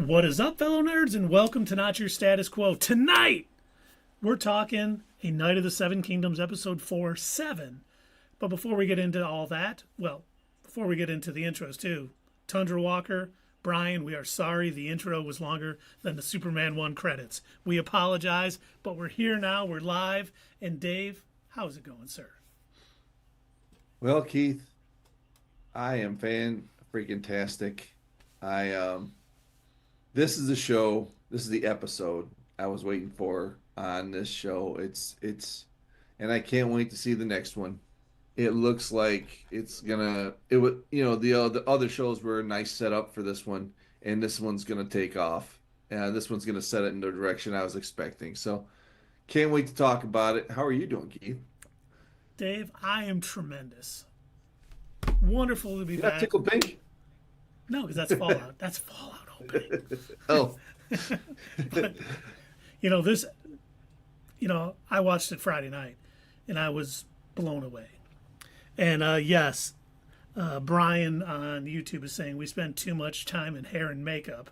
What is up, fellow nerds, and welcome to Not Your Status Quo. Tonight, we're talking A Knight of the Seven Kingdoms, Episode 4-7. But before we get into all that, well, before we get into the intros too, Tundra Walker, Brian, we are sorry the intro was longer than the Superman 1 credits. We apologize, but we're here now, we're live. And Dave, how's it going, sir? Well, Keith, I am fan-freaking-tastic. This is the show, this is the episode I was waiting for on this show. And I can't wait to see the next one. It looks like the other shows were a nice setup for this one, and this one's gonna take off. This one's gonna set it in the direction I was expecting. So, can't wait to talk about it. How are you doing, Keith? Dave, I am tremendous. Wonderful to be You back. got tickled pink? No, because that's Fallout. That's Fallout opening. Oh. But, I watched it Friday night, and I was blown away. And yes, Brian on YouTube is saying we spend too much time in hair and makeup.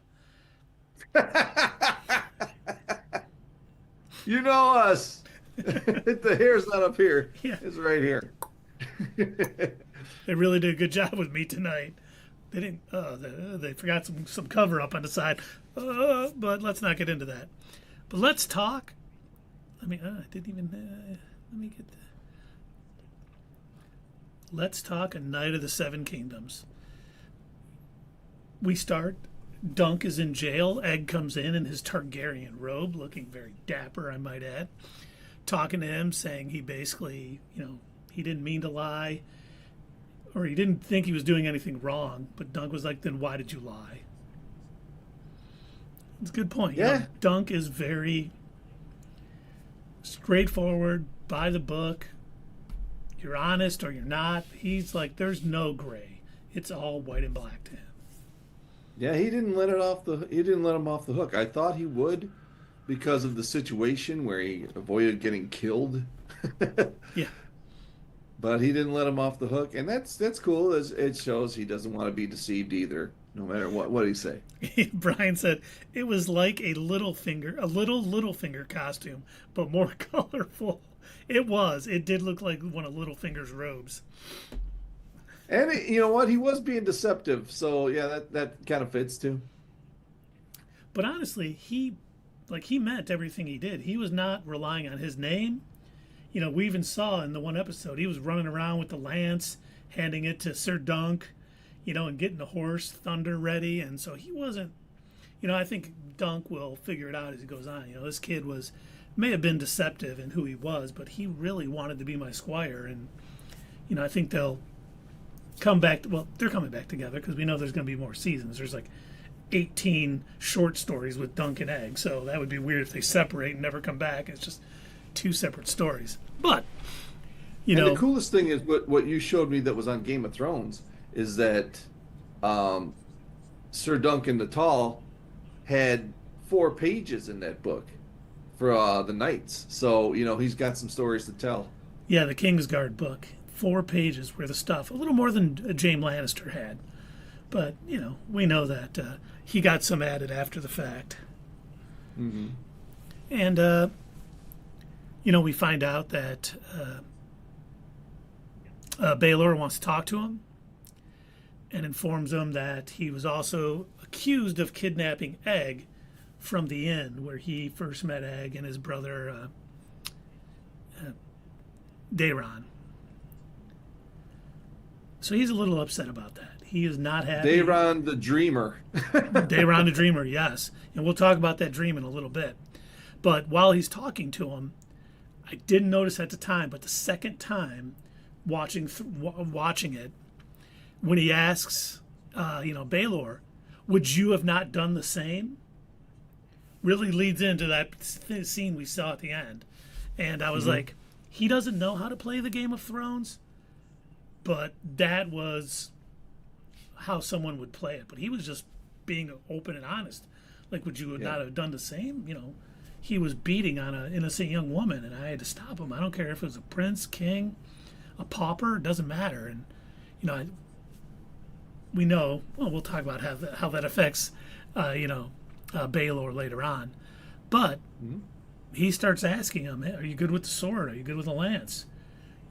You know us. The hair's not up here. Yeah. It's right here. They really did a good job with me tonight. They didn't. They forgot some cover up on the side. But let's not get into that. But let's talk. I didn't even. Let me get the. Let's talk A Knight of the Seven Kingdoms. We start. Dunk is in jail. Egg comes in his Targaryen robe, looking very dapper, I might add. Talking to him, saying he basically, he didn't mean to lie, or he didn't think he was doing anything wrong. But Dunk was like, then why did you lie? It's a good point. Yeah. Dunk is very straightforward, by the book. You're honest or you're not. He's like, there's no gray. It's all white and black to him. Yeah, he didn't let him off the hook. I thought he would because of the situation where he avoided getting killed. Yeah. But he didn't let him off the hook, and that's cool. It shows he doesn't want to be deceived either, no matter what. What did he say? Brian said it was like a little finger costume, but more colorful. It was. It did look like one of Littlefinger's robes. And you know what? He was being deceptive, so yeah, that kind of fits too. But honestly, he meant everything he did. He was not relying on his name. We even saw in the one episode, he was running around with the lance, handing it to Sir Dunk, and getting the horse Thunder ready. And so he wasn't, I think Dunk will figure it out as he goes on. This kid may have been deceptive in who he was, but he really wanted to be my squire. And, I think they'll come back. Well, they're coming back together because we know there's going to be more seasons. There's like 18 short stories with Dunk and Egg. So that would be weird if they separate and never come back. It's just two separate stories. But the coolest thing is what you showed me that was on Game of Thrones is that Sir Duncan the Tall had 4 pages in that book for the knights. So he's got some stories to tell. Yeah, the Kingsguard book, 4 pages worth of stuff, a little more than Jaime Lannister had. But we know that he got some added after the fact. Mm-hmm. And we find out that Baelor wants to talk to him and informs him that he was also accused of kidnapping Egg from the inn where he first met Egg and his brother Daeron. So he's a little upset about that. He is not happy. Daeron the Dreamer. Daeron the Dreamer, yes. And we'll talk about that dream in a little bit. But while he's talking to him, I didn't notice at the time, but the second time watching it, when he asks, Baelor, would you have not done the same? Really leads into that scene we saw at the end. And I was like, he doesn't know how to play the Game of Thrones, but that was how someone would play it. But he was just being open and honest. Like, would you not have done the same? He was beating on an innocent young woman, and I had to stop him. I don't care if it was a prince, king, a pauper, it doesn't matter. And, we know, well, we'll talk about how that affects, Baelor later on. But Mhm. he starts asking him, hey, are you good with the sword? Are you good with the lance?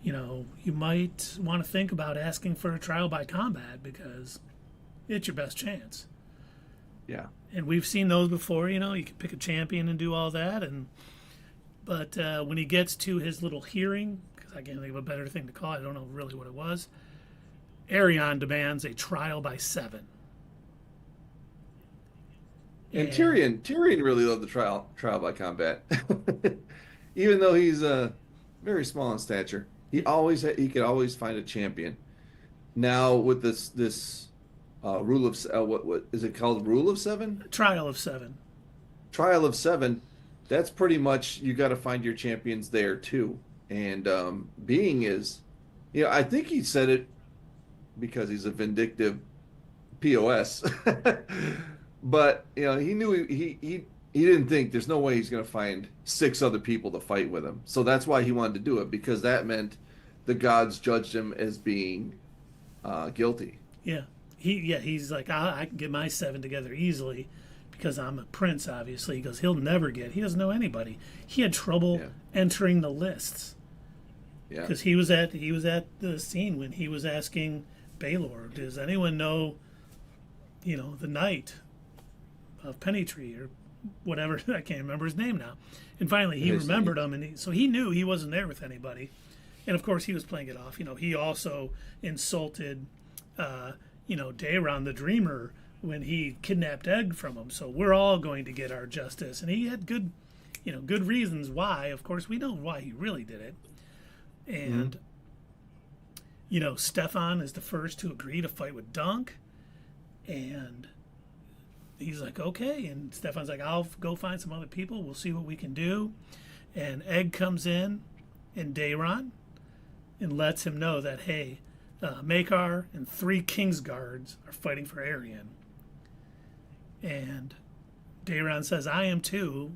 You might want to think about asking for a trial by combat because it's your best chance. Yeah. And we've seen those before. You can pick a champion and do all that. But when he gets to his little hearing, because I can't think of a better thing to call it, I don't know really what it was, Aerion demands a trial by 7. And Tyrion really loved the trial by combat, even though he's very small in stature. He could always find a champion. Now with this rule of what is it called? Rule of 7? Trial of 7. Trial of 7. That's pretty much you got to find your champions there too. And being is, I think he said it because he's a vindictive POS. But he knew he didn't think there's no way he's going to find 6 other people to fight with him. So that's why he wanted to do it, because that meant the gods judged him as being guilty. Yeah, he's like, I can get my 7 together easily because I'm a prince. Obviously, he goes, he doesn't know anybody. He had trouble entering the lists. Yeah, because he was at the scene when he was asking Baelor, does anyone know, the knight of Pennytree or whatever? I can't remember his name now. And finally he remembered him, and so he knew he wasn't there with anybody. And of course he was playing it off. He also insulted Daeron the Dreamer when he kidnapped Egg from him. So we're all going to get our justice. And he had good reasons why. Of course we know why he really did it. And Steffon is the first to agree to fight with Dunk, and he's like, okay. And Steffon's like, I'll go find some other people. We'll see what we can do. And Egg comes in, and Daeron, and lets him know that, hey, Maekar and 3 Kingsguards are fighting for Aerion. And Daeron says, I am too.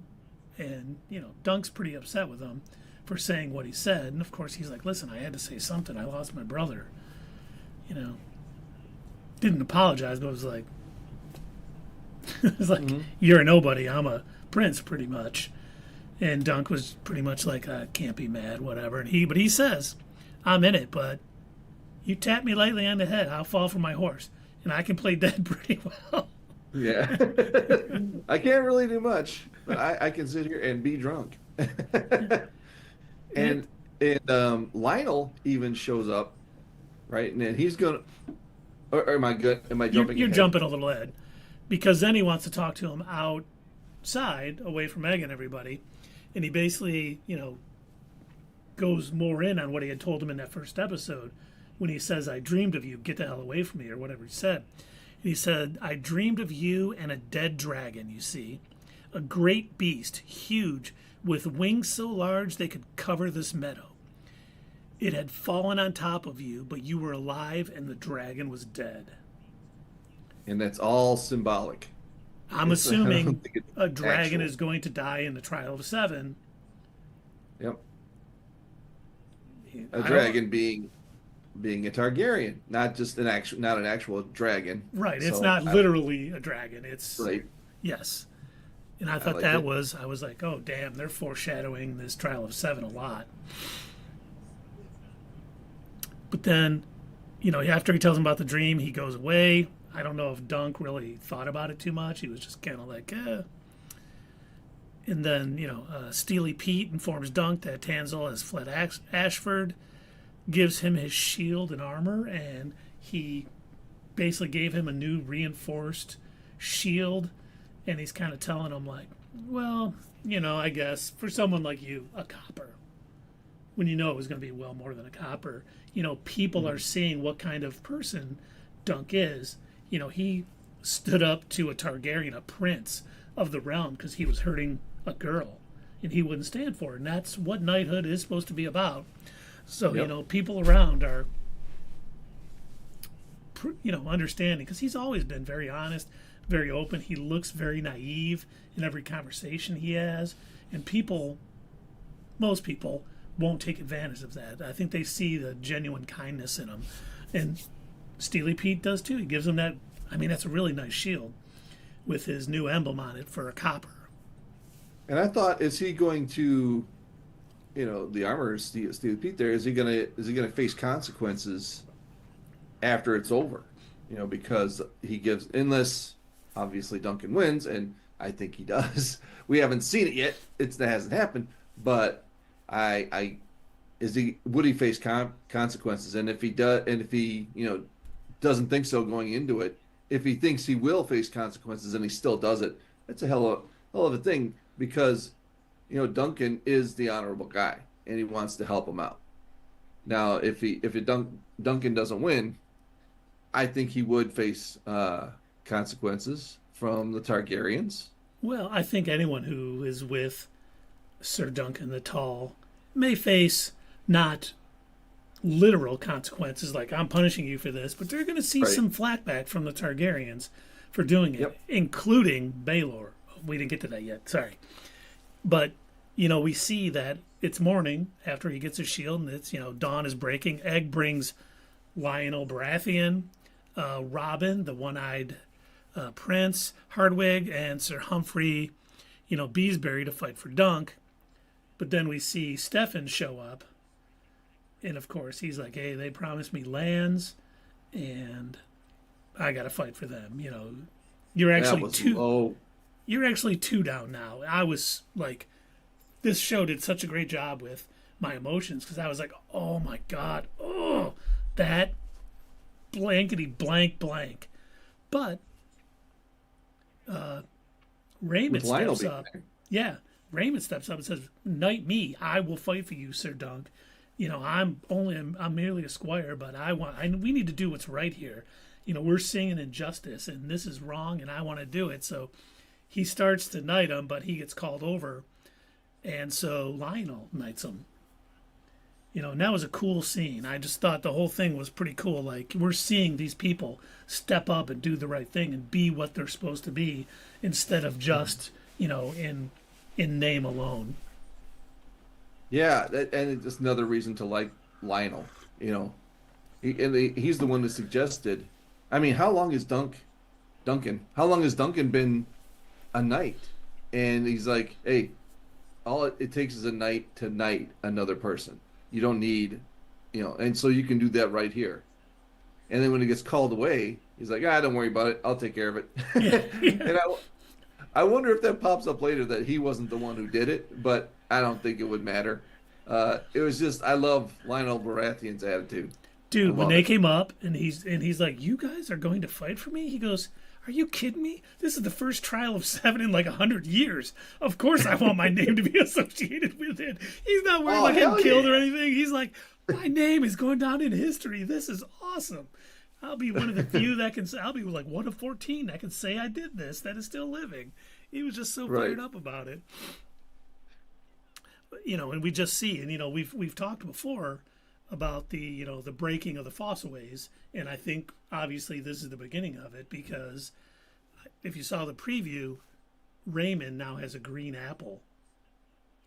And, Dunk's pretty upset with him for saying what he said. And, of course, he's like, listen, I had to say something. I lost my brother. Didn't apologize, but was like, it's like, you're a nobody. I'm a prince, pretty much. And Dunk was pretty much like, can't be mad, whatever. But he says, I'm in it, but you tap me lightly on the head, I'll fall from my horse. And I can play dead pretty well. Yeah. I can't really do much, but I can sit here and be drunk. And Lionel even shows up, right? And then he's going to... Or am I good? Am I jumping You're ahead? jumping a little ahead. Because then he wants to talk to him outside, away from Egg and everybody. And he basically, goes more in on what he had told him in that first episode when he says, I dreamed of you, get the hell away from me, or whatever he said. And he said, I dreamed of you and a dead dragon, you see. A great beast, huge, with wings so large they could cover this meadow. It had fallen on top of you, but you were alive and the dragon was dead. And that's all symbolic. I'm assuming a dragon is going to die in the Trial of 7. Yep. A dragon being a Targaryen, not an actual dragon. Right. It's not literally a dragon. It's right. Yes. And I thought I was like, oh damn, they're foreshadowing this Trial of 7 a lot. But then, after he tells him about the dream, he goes away. I don't know if Dunk really thought about it too much. He was just kind of like, eh. And then, Steely Pete informs Dunk that Tanzel has fled Ashford, gives him his shield and armor, and he basically gave him a new reinforced shield. And he's kind of telling him, like, well, I guess for someone like you, a copper. When it was going to be well more than a copper. People are seeing what kind of person Dunk is. He stood up to a Targaryen, a prince of the realm, because he was hurting a girl, and he wouldn't stand for it. And that's what knighthood is supposed to be about. So, people around are, understanding, because he's always been very honest, very open. He looks very naive in every conversation he has, and most people won't take advantage of that. I think they see the genuine kindness in him, and Steely Pete does too. He gives him that. I mean, that's a really nice shield. with his new emblem on it for a copper. And I thought, is he going to, the armor, Steve Pete there, is he gonna face consequences after it's over? Because he gives, unless obviously Duncan wins, and I think he does. We haven't seen it yet. That hasn't happened, but I would he face consequences? And if he does, and if he doesn't think so going into it, if he thinks he will face consequences and he still does it, that's a hell of a thing, because Duncan is the honorable guy and he wants to help him out. Now, if Duncan doesn't win, I think he would face consequences from the Targaryens. Well, I think anyone who is with Sir Duncan the Tall may face not literal consequences, like I'm punishing you for this, but they're going to see some flackback from the Targaryens for doing it, including Baelor. We didn't get to that yet, sorry. But, we see that it's morning after he gets his shield, and it's, dawn is breaking. Egg brings Lionel Baratheon, Robin, the one-eyed prince, Hardwig, and Sir Humphrey, Beesbury to fight for Dunk. But then we see Steffon show up, and of course he's like, hey, they promised me lands, and I got to fight for them. You're actually you're actually two down now. I was like, this show did such a great job with my emotions, because I was like, oh my God, that blankety blank. But Raymond steps up. Yeah, Raymond steps up and says, knight me, I will fight for you, Sir Dunk. I'm merely a squire, but we need to do what's right here. We're seeing an injustice, and this is wrong, and I want to do it. So he starts to knight him, but he gets called over, and so Lionel knights him. And that was a cool scene. I just thought the whole thing was pretty cool. Like, we're seeing these people step up and do the right thing and be what they're supposed to be, instead of just, in name alone. Yeah, and it's just another reason to like Lionel. He's the one that suggested. I mean, how long has Duncan? How long has Duncan been a knight? And he's like, hey, all it takes is a knight to knight another person. You don't need, and so you can do that right here. And then when he gets called away, he's like, don't worry about it. I'll take care of it. Yeah. And I wonder if that pops up later that he wasn't the one who did it, but I don't think it would matter. It was just, I love Lionel Baratheon's attitude. Dude, when they came up and he's like, you guys are going to fight for me? He goes, are you kidding me? This is the first trial of 7 in like 100 years. Of course I want my name to be associated with it. He's not worried about getting killed or anything. He's like, my name is going down in history. This is awesome. I'll be one of the few that can say, I'll be like one of 14 that can say I did this, that is still living. He was just so fired up about it. And we just see, and we've talked before about the the breaking of the Fossaways, and I think obviously this is the beginning of it, because if you saw the preview, Raymond now has a green apple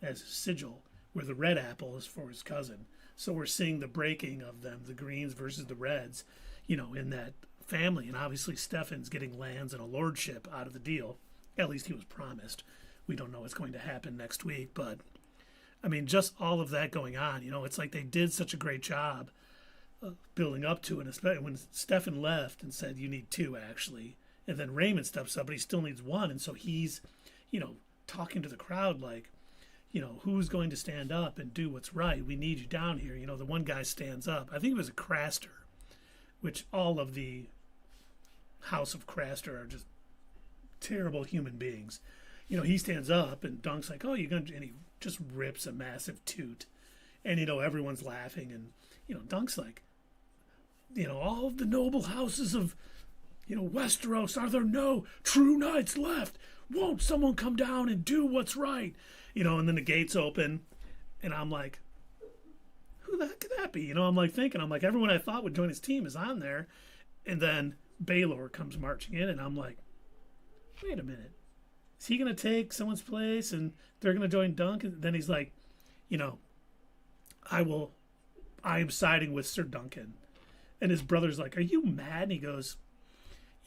as a sigil, where the red apple is for his cousin. So we're seeing the breaking of them, the greens versus the reds, in that family. And obviously Steffon's getting lands and a lordship out of the deal. At least he was promised. We don't know what's going to happen next week, but I mean, just all of that going on, it's like they did such a great job building up to it, especially when Steffon left and said, you need 2 actually. And then Raymond steps up, but he still needs 1. And so he's, talking to the crowd like, who's going to stand up and do what's right? We need you down here. The one guy stands up. I think it was a Craster, which all of the House of Craster are just terrible human beings. He stands up and Dunk's like, oh, you're going to, and he just rips a massive toot. And, everyone's laughing. And, Dunk's like, all of the noble houses of, Westeros, are there no true knights left? Won't someone come down and do what's right? And then the gates open, and I'm like, who the heck could that be? I'm like thinking, everyone I thought would join his team is on there. And then Baelor comes marching in, and I'm like, wait a minute. Is he going to take someone's place and they're going to join Dunk? And then he's like, I am siding with Sir Duncan. And his brother's like, are you mad? And he goes,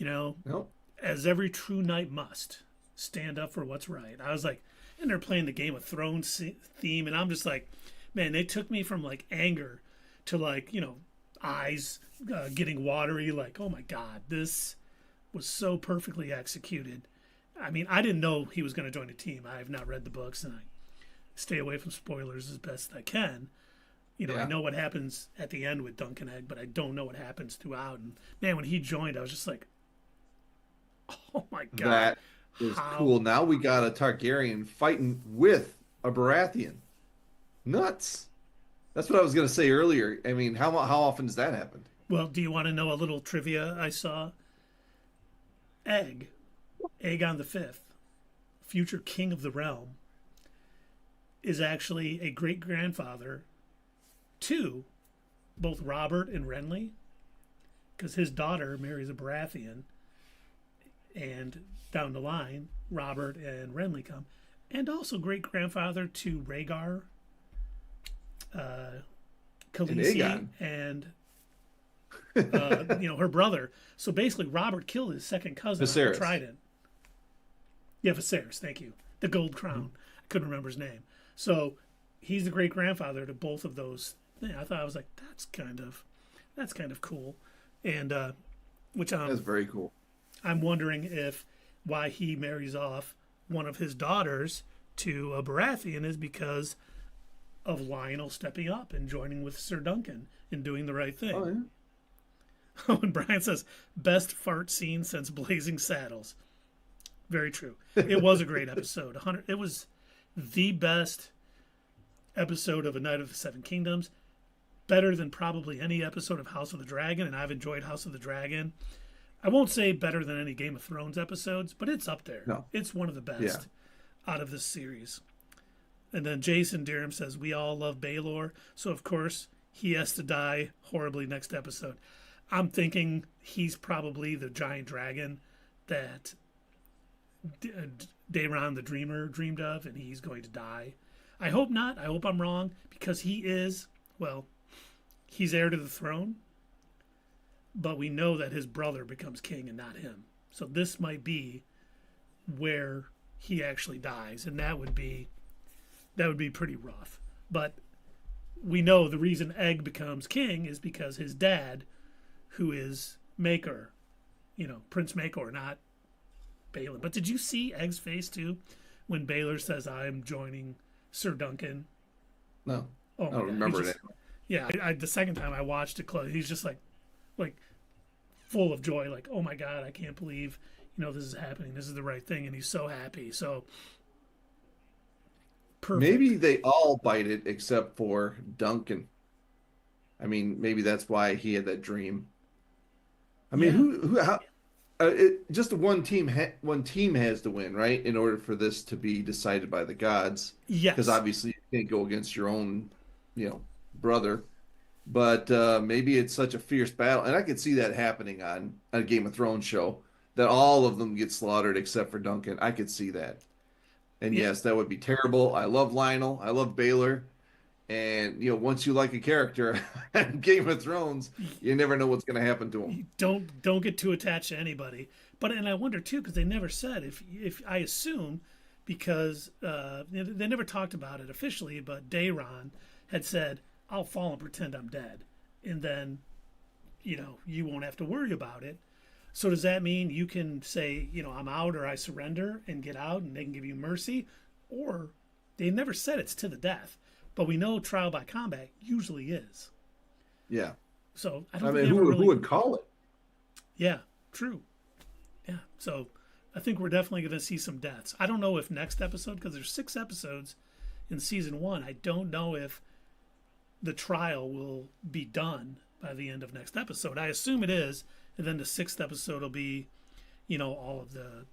Nope. as every true knight must, stand up for what's right. I was like, and they're playing the Game of Thrones theme, and I'm just like, man, they took me from like anger to like, eyes getting watery, like, oh my God, this was so perfectly executed. I mean, I didn't know he was going to join a team. I have not read the books, and I stay away from spoilers as best I can. I know what happens at the end with Duncan Egg, but I don't know what happens throughout. And man, when he joined, I was just like, oh my God. That is cool. Now we got a Targaryen fighting with a Baratheon. Nuts. That's what I was going to say earlier. I mean, how often does that happen? Well, do you want to know a little trivia I saw? Aegon V, future king of the realm, is actually a great-grandfather to both Robert and Renly, because his daughter marries a Baratheon, and down the line, Robert and Renly come, and also great-grandfather to Rhaegar, Khaleesi, and her brother. So basically, Robert killed his second cousin on the Trident. Yeah, Viserys, thank you. The Gold Crown. I couldn't remember his name. So he's the great grandfather to both of those. I thought, I was like, that's kind of cool, and that's very cool. I'm wondering if why he marries off one of his daughters to a Baratheon is because of Lionel stepping up and joining with Sir Duncan and doing the right thing. Oh, yeah. When Brian says, best fart scene since Blazing Saddles. Very true. It was a great episode. It was the best episode of A Night of the Seven Kingdoms. Better than probably any episode of House of the Dragon, and I've enjoyed House of the Dragon. I won't say better than any Game of Thrones episodes, but it's up there. No. It's one of the best out of this series. And then Jason Durham says, we all love Baelor, so of course he has to die horribly next episode. I'm thinking he's probably the giant dragon that Daeron the Dreamer dreamed of, and he's going to die. I hope not. I hope I'm wrong, because he is, he's heir to the throne, but we know that his brother becomes king and not him. So this might be where he actually dies, and that would be pretty rough. But we know the reason Egg becomes king is because his dad, who is Maekar, Prince Maekar, not Baelor. But did you see Egg's face too when Baelor says, I'm joining Sir Duncan? No. Oh, I don't remember that. Yeah, the second time I watched it close, he's just like full of joy, like, oh my God, I can't believe, this is happening. This is the right thing. And he's so happy. So perfect. Maybe they all bite it except for Duncan. I mean, maybe that's why he had that dream. I mean, just one team has to win, right? In order for this to be decided by the gods. Yes. Because obviously you can't go against your own, brother. But maybe it's such a fierce battle, and I could see that happening on a Game of Thrones show, that all of them get slaughtered except for Duncan. I could see that. And yes, that would be terrible. I love Lionel. I love Baelor. And, once you like a character in Game of Thrones, you never know what's going to happen to him. Don't get too attached to anybody. And I wonder, too, because they never said, if I assume, because they never talked about it officially, but Daeron had said, I'll fall and pretend I'm dead. And then, you won't have to worry about it. So does that mean you can say, I'm out, or I surrender and get out, and they can give you mercy? Or they never said it's to the death. But we know trial by combat usually is. Yeah. So I mean, who would call it? Yeah, true. Yeah. So I think we're definitely going to see some deaths. I don't know if next episode, because there's 6 episodes in season 1. I don't know if the trial will be done by the end of next episode. I assume it is, and then the 6th episode will be, all of the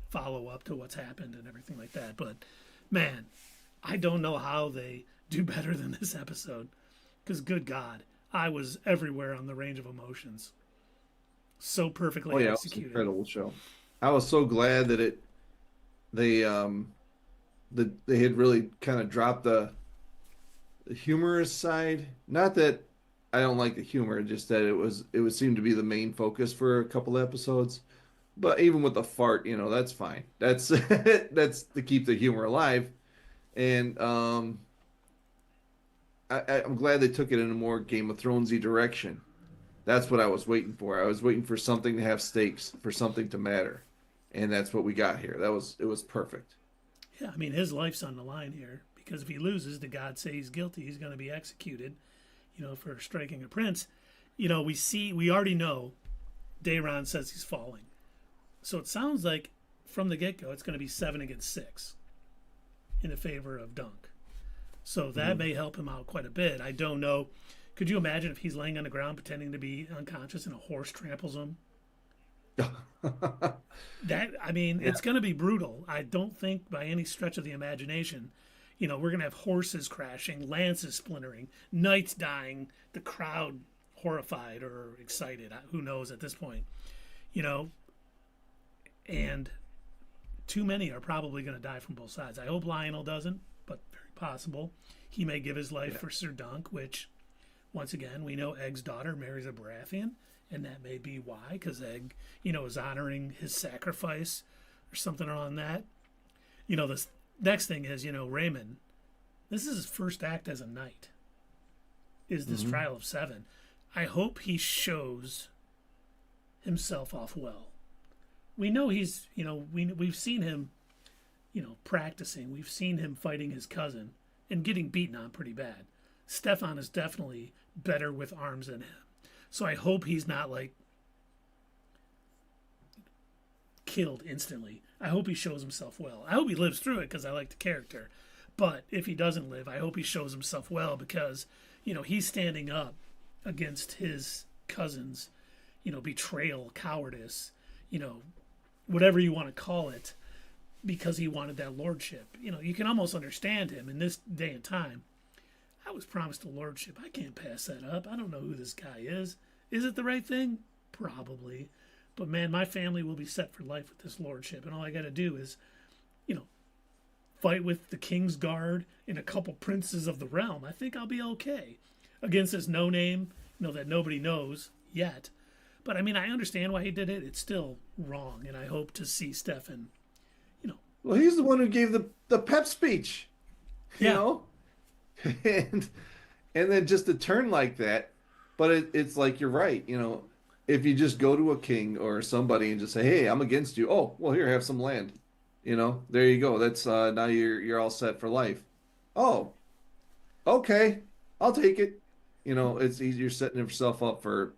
follow up to what's happened and everything like that. But man, I don't know how they do better than this episode, because good God, I was everywhere on the range of emotions. So perfectly executed. It was an incredible show. I was so glad that they had really kind of dropped the humorous side. Not that I don't like the humor, just that it would seem to be the main focus for a couple episodes. But even with the fart, that's fine. That's that's to keep the humor alive. And I'm glad they took it in a more Game of Thronesy direction. That's what I was waiting for. I was waiting for something to have stakes, for something to matter, and that's what we got here. It was perfect. Yeah, I mean, his life's on the line here because if he loses, the gods say he's guilty. He's going to be executed, for striking a prince. We already know Daeron says he's falling. So it sounds like from the get go, it's going to be 7 against 6 in the favor of Dunk. So that may help him out quite a bit. I don't know. Could you imagine if he's laying on the ground pretending to be unconscious and a horse tramples him? It's going to be brutal. I don't think by any stretch of the imagination, we're going to have horses crashing, lances splintering, knights dying, the crowd horrified or excited. Who knows at this point, and too many are probably going to die from both sides. I hope Lionel doesn't, but very possible. He may give his life for Sir Dunk, which, once again, we know Egg's daughter marries a Baratheon, and that may be why, because Egg, is honoring his sacrifice or something on that. This next thing is, Raymond, this is his first act as a knight, is this trial of 7. I hope he shows himself off well. We know he's, we've seen him, practicing. We've seen him fighting his cousin and getting beaten on pretty bad. Steffon is definitely better with arms than him. So I hope he's not killed instantly. I hope he shows himself well. I hope he lives through it because I like the character. But if he doesn't live, I hope he shows himself well because, he's standing up against his cousin's, betrayal, cowardice, whatever you want to call it, because he wanted that lordship. You can almost understand him in this day and time. I was promised a lordship. I can't pass that up. I don't know who this guy is. Is it the right thing? Probably. But man, my family will be set for life with this lordship. And all I got to do is, fight with the Kingsguard and a couple princes of the realm. I think I'll be okay against this no-name, that nobody knows yet. But I understand why he did it. It's still wrong. And I hope to see Steffon, Well, he's the one who gave the pep speech, you know? And then just to turn like that, but it's like you're right, if you just go to a king or somebody and just say, "Hey, I'm against you." "Oh, well, here, have some land." There you go. That's now you're all set for life. "Oh, okay, I'll take it." It's easier setting yourself up for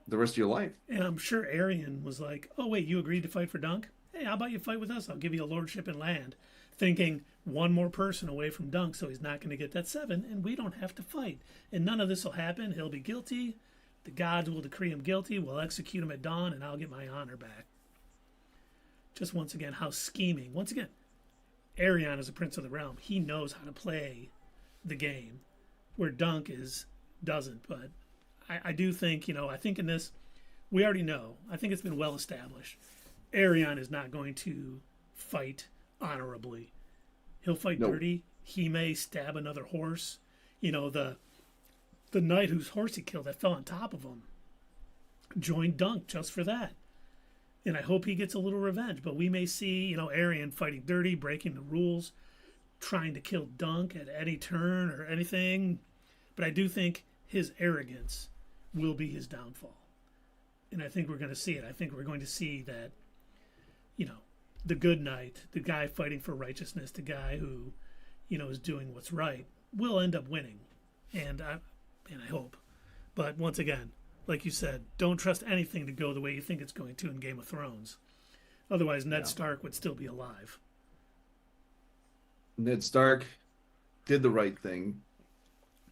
the rest of your life. And I'm sure Aerion was like, "Oh wait, you agreed to fight for Dunk? Hey, how about you fight with us? I'll give you a lordship and land." Thinking one more person away from Dunk, so he's not going to get that 7, and we don't have to fight. And none of this will happen. He'll be guilty. The gods will decree him guilty. We'll execute him at dawn, and I'll get my honor back. Just once again, how scheming. Once again, Aerion is a prince of the realm. He knows how to play the game, where Dunk doesn't. But I do think, I think in this, we already know. I think it's been well established. Aerion is not going to fight honorably. He'll fight dirty. He may stab another horse. The knight whose horse he killed that fell on top of him joined Dunk just for that. And I hope he gets a little revenge. But we may see, Aerion fighting dirty, breaking the rules, trying to kill Dunk at any turn or anything. But I do think his arrogance will be his downfall. And I think we're going to see it. I think we're going to see that, the good knight, the guy fighting for righteousness, the guy who, is doing what's right, will end up winning. And I hope. But once again, like you said, don't trust anything to go the way you think it's going to in Game of Thrones. Otherwise, Ned Stark would still be alive. Ned Stark did the right thing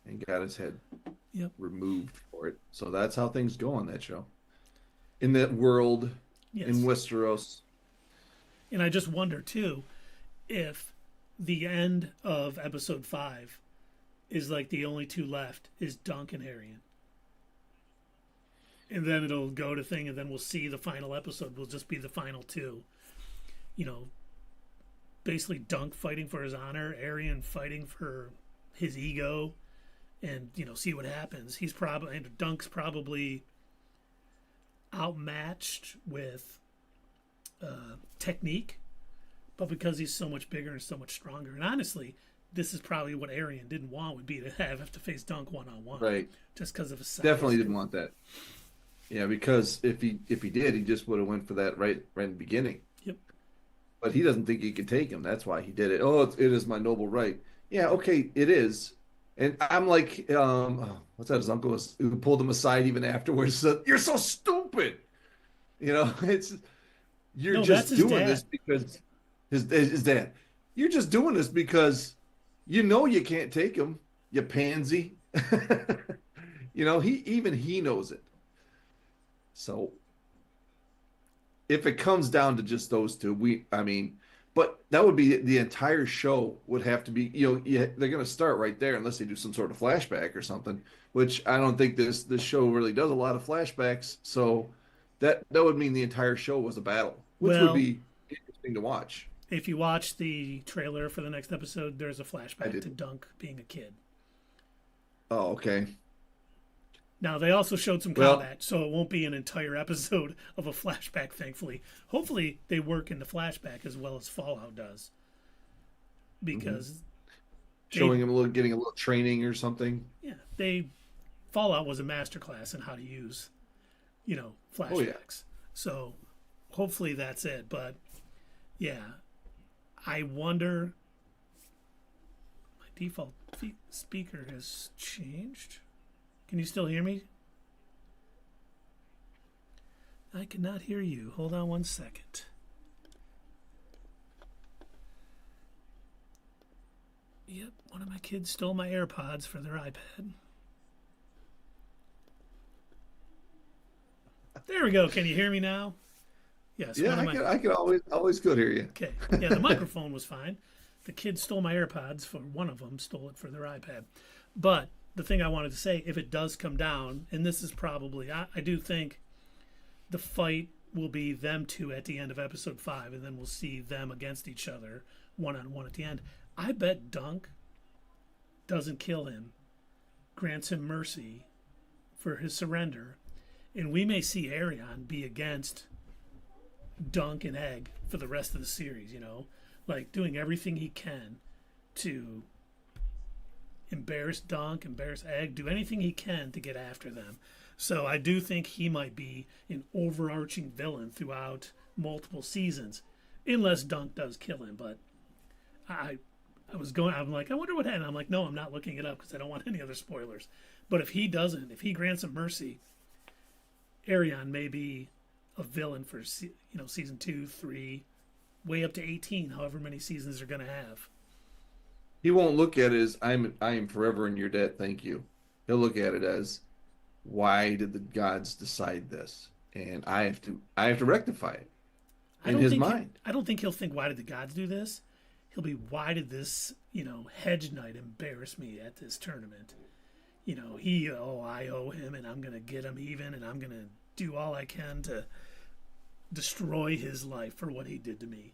and got his head removed for it. So that's how things go on that show. In that world, in Westeros. And I just wonder, too, if the end of episode 5 is like the only two left is Dunk and Aerion. And then it'll go to thing, and then we'll see the final episode will just be the final two. Basically Dunk fighting for his honor, Aerion fighting for his ego, and, see what happens. Dunk's probably outmatched with technique, but because he's so much bigger and so much stronger. And honestly, this is probably what Aerion didn't want, would be to have to face Dunk one-on-one. Right. Just because of his size. Definitely didn't want that. Yeah, because if he did, he just would have went for that right in the beginning. Yep. But he doesn't think he could take him. That's why he did it. Oh, it is my noble right. Yeah, okay, it is. And I'm like, what's that? His uncle who pulled him aside even afterwards. Said, "You're so stupid." You're just doing this because his dad. You're just doing this because you know you can't take him, you pansy. He knows it. So if it comes down to just those two, but that would be the entire show would have to be, they're going to start right there unless they do some sort of flashback or something, which I don't think this show really does a lot of flashbacks. So that would mean the entire show was a battle, which would be interesting to watch. If you watch the trailer for the next episode, there's a flashback to Dunk being a kid. Oh, okay. Now, they also showed some combat, so it won't be an entire episode of a flashback, thankfully. Hopefully, they work in the flashback as well as Fallout does. Because... Showing him getting a little training or something. Yeah, Fallout was a masterclass in how to use, flashbacks. Oh, yeah. So, hopefully that's it. But, yeah, I wonder... My default speaker has changed. Can you still hear me? I cannot hear you. Hold on one second. Yep, one of my kids stole my AirPods for their iPad. There we go. Can you hear me now? Yes. Yeah, I can always could hear you. Okay. Yeah, the microphone was fine. The kids stole my AirPods for one of them, stole it for their iPad. But the thing I wanted to say, if it does come down, and this is probably, I do think the fight will be them two at the end of episode 5, and then we'll see them against each other one-on-one at the end. I bet Dunk doesn't kill him, grants him mercy for his surrender, and we may see Aerion be against Dunk and Egg for the rest of the series, like doing everything he can to embarrass Dunk, embarrass Egg, do anything he can to get after them. So I do think he might be an overarching villain throughout multiple seasons, unless Dunk does kill him. But I'm like, I wonder what happened. I'm like, no, I'm not looking it up because I don't want any other spoilers. But if he doesn't, if he grants him mercy, Aerion may be a villain for season 2, 3, way up to 18, however many seasons they're going to have. He won't look at it as I am forever in your debt, thank you. He'll look at it as, why did the gods decide this? And I have to rectify it in his mind. I don't think he'll think, why did the gods do this? He'll be, why did this, hedge knight embarrass me at this tournament? I owe him and I'm going to get him even and I'm going to do all I can to destroy his life for what he did to me.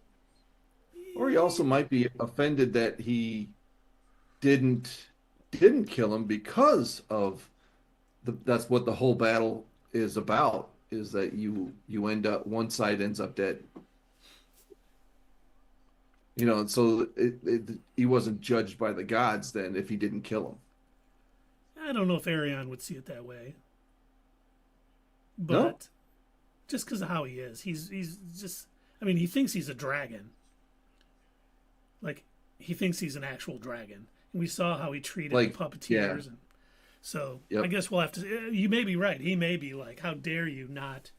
Or he also might be offended that he didn't kill him because of that's what the whole battle is about, is that you end up, one side ends up dead. So he wasn't judged by the gods then if he didn't kill him. I don't know if Aerion would see it that way. But just because of how he is, he's just, he thinks he's a dragon. Like, he thinks he's an actual dragon. And we saw how he treated the puppeteers. Yeah. And so, I guess we'll have to... You may be right. He may be like, how dare you not,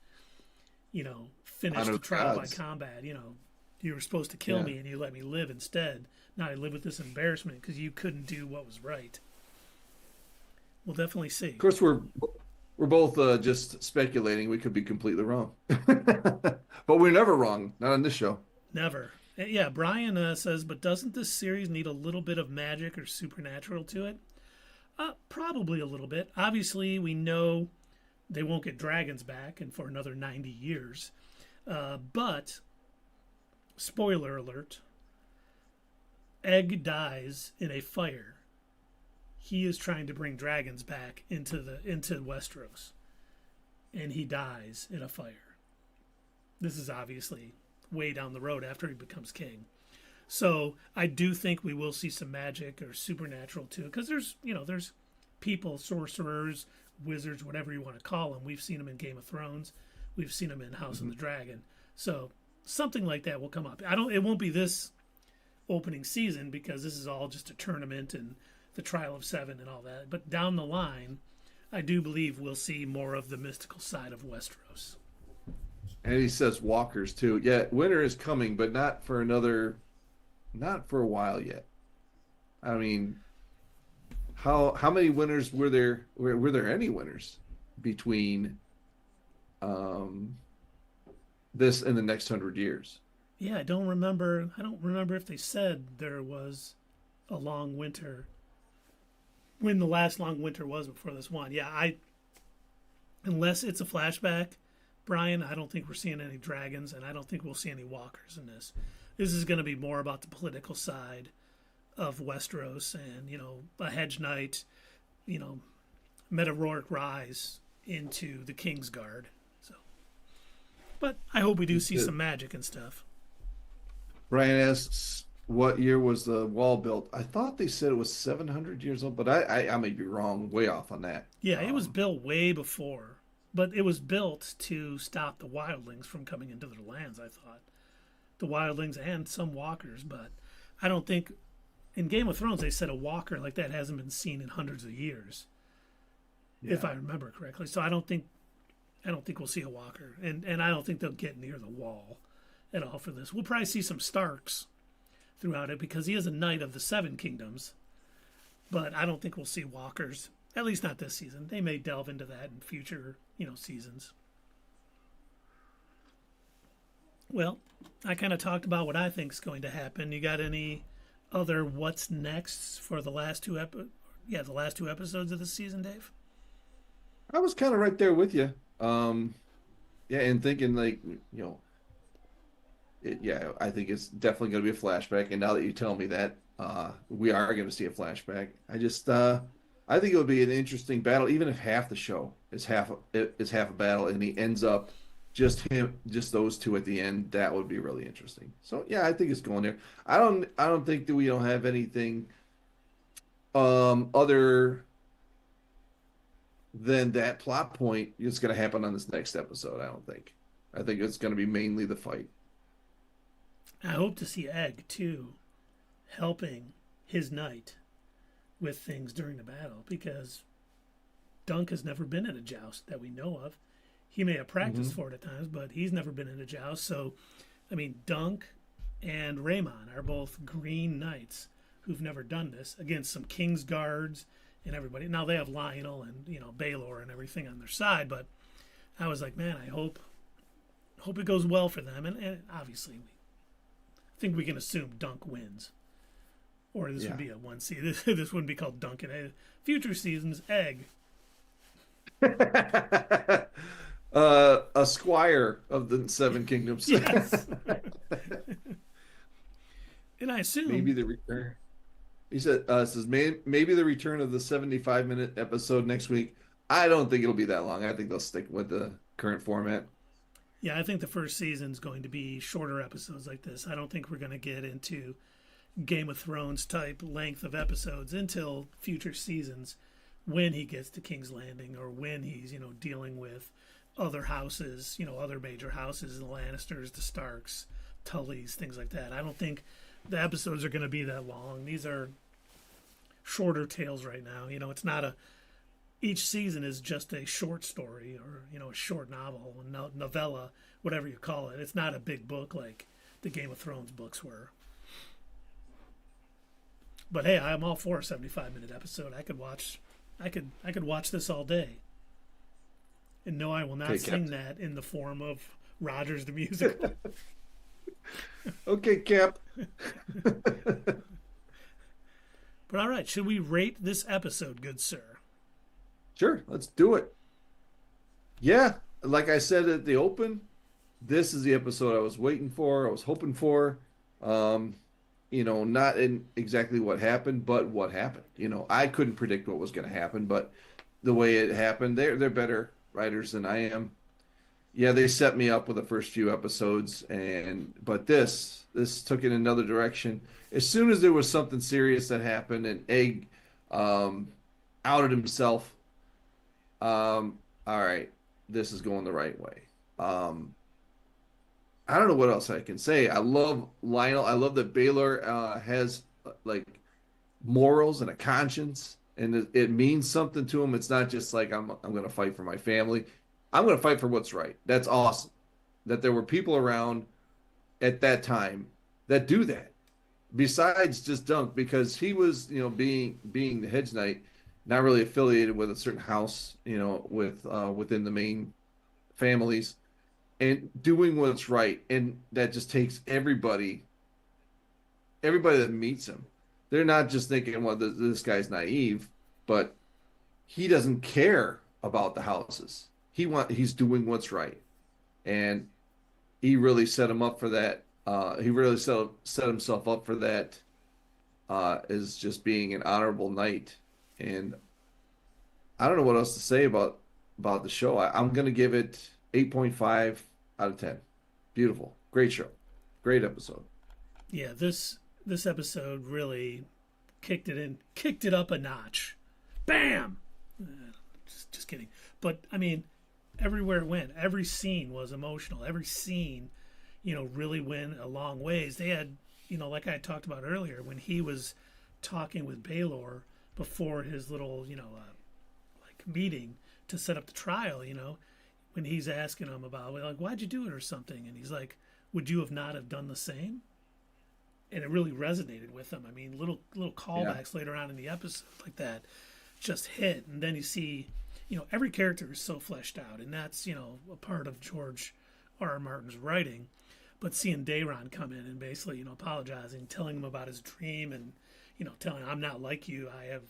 finish the trial by combat. You were supposed to kill me and you let me live instead. Now I live with this embarrassment because you couldn't do what was right. We'll definitely see. Of course, we're both just speculating. We could be completely wrong. But we're never wrong. Not on this show. Never. Yeah, Brian says, but doesn't this series need a little bit of magic or supernatural to it? Probably a little bit. Obviously, we know they won't get dragons back and for another 90 years. But, spoiler alert, Egg dies in a fire. He is trying to bring dragons back into Westeros. And he dies in a fire. This is obviously way down the road after he becomes king. So I do think we will see some magic or supernatural too, because there's people, sorcerers, wizards, whatever you want to call them. We've seen them in Game of Thrones, we've seen them in House of the Dragon. So something like that will come up. It won't be this opening season because this is all just a tournament and the Trial of Seven and all that. But down the line, I do believe we'll see more of the mystical side of Westeros. And he says walkers too. Yeah, winter is coming, but not for a while yet. I mean, how many winters were there? Were there any winters between this and the next 100 years? Yeah, I don't remember if they said there was a long winter, when the last long winter was before this one. Yeah, unless it's a flashback, Brian, I don't think we're seeing any dragons, and I don't think we'll see any walkers in this. This is going to be more about the political side of Westeros and, a hedge knight, meteoric rise into the Kingsguard. So, but I hope we do see some magic and stuff. Brian asks, what year was the wall built? I thought they said it was 700 years old, but I may be wrong, way off on that. Yeah, it was built way before, but it was built to stop the wildlings from coming into their lands, I thought. The wildlings and some walkers, but I don't think in Game of Thrones they said a walker like that hasn't been seen in hundreds of years, if I remember correctly. So I don't think we'll see a walker, and I don't think they'll get near the wall at all for this. We'll probably see some Starks throughout it because he is a knight of the Seven Kingdoms, but I don't think we'll see walkers, at least not this season. They may delve into that in future seasons. Well, I kind of talked about what I think is going to happen. You got any other what's next for the last two episodes of the season, Dave? I was kind of right there with you. Yeah, and thinking like, I think it's definitely going to be a flashback. And now that you tell me that, we are going to see a flashback. I think it would be an interesting battle, even if half the show is half a battle, and he ends up just those two at the end. That would be really interesting. So yeah, I think it's going there. I don't think that we don't have anything other than that plot point it's going to happen on this next episode. I think it's going to be mainly the fight. I hope to see Egg too helping his knight with things during the battle, because Dunk has never been in a joust that we know of. He may have practiced for it at times, but he's never been in a joust. So, I mean, Dunk and Raymond are both green knights who've never done this against some Kingsguards and everybody. Now they have Lionel and Baelor and everything on their side, but I was like, man, I hope it goes well for them. And obviously, I think we can assume Dunk wins, or this would be a 1C. This wouldn't be called Duncan. Future seasons, Egg. A squire of the Seven Kingdoms. Yes. And I assume maybe the return. He says maybe the return of the 75-minute episode next week. I don't think it'll be that long. I think they'll stick with the current format. Yeah, I think the first season's going to be shorter episodes like this. I don't think we're going to get into Game of Thrones type length of episodes until future seasons, when he gets to King's Landing, or when he's dealing with other houses, other major houses, the Lannisters, the Starks, Tullys, things like that. I don't think the episodes are going to be that long. These are shorter tales right now. It's not each season is just a short story, or a short novel, a novella, whatever you call it. It's not a big book like the Game of Thrones books were. But hey, I'm all for a 75-minute episode. I could watch this all day. And no, I will not sing that in the form of Rogers the Musical. Okay, Cap. But all right, should we rate this episode, good sir? Sure, let's do it. Yeah, like I said at the open, this is the episode I was waiting for, I was hoping for. Not in exactly what happened, but what happened. I couldn't predict what was going to happen, but the way it happened, they're better writers than I am. yeah, they set me up with the first few episodes, but this took it in another direction. As soon as there was something serious that happened, and Egg um, outed himself, all right, this is going the right way. Um, I don't know what else I can say. I love Lionel. I love that Baelor has like morals and a conscience, and it means something to him. It's not just like I'm going to fight for my family. I'm going to fight for what's right. That's awesome. That there were people around at that time that do that. Besides just Dunk, because he was, being the Hedge Knight, not really affiliated with a certain house, with within the main families, and doing what's right, and that just takes everybody that meets him. They're not just thinking, well, this guy's naive, but he doesn't care about the houses. He's doing what's right, and he really set him up for that. He really set himself up for that as just being an honorable knight. And I don't know what else to say about the show. I'm gonna give it 8.5 out of 10. Beautiful, great show, great episode. Yeah, this episode really kicked it up a notch. Bam. Just kidding. But I mean, everywhere it went, every scene was emotional. Every scene, really went a long ways. They had, like I talked about earlier, when he was talking with Baelor before his little, like meeting to set up the trial, when he's asking him about, like, why'd you do it or something? And he's like, would you have not have done the same? And it really resonated with him. I mean, little callbacks later on in the episode like that just hit. And then you see, every character is so fleshed out, and that's, a part of George R. R. Martin's writing. But seeing Daeron come in and basically, apologizing, telling him about his dream, and, telling him, I'm not like you. I have,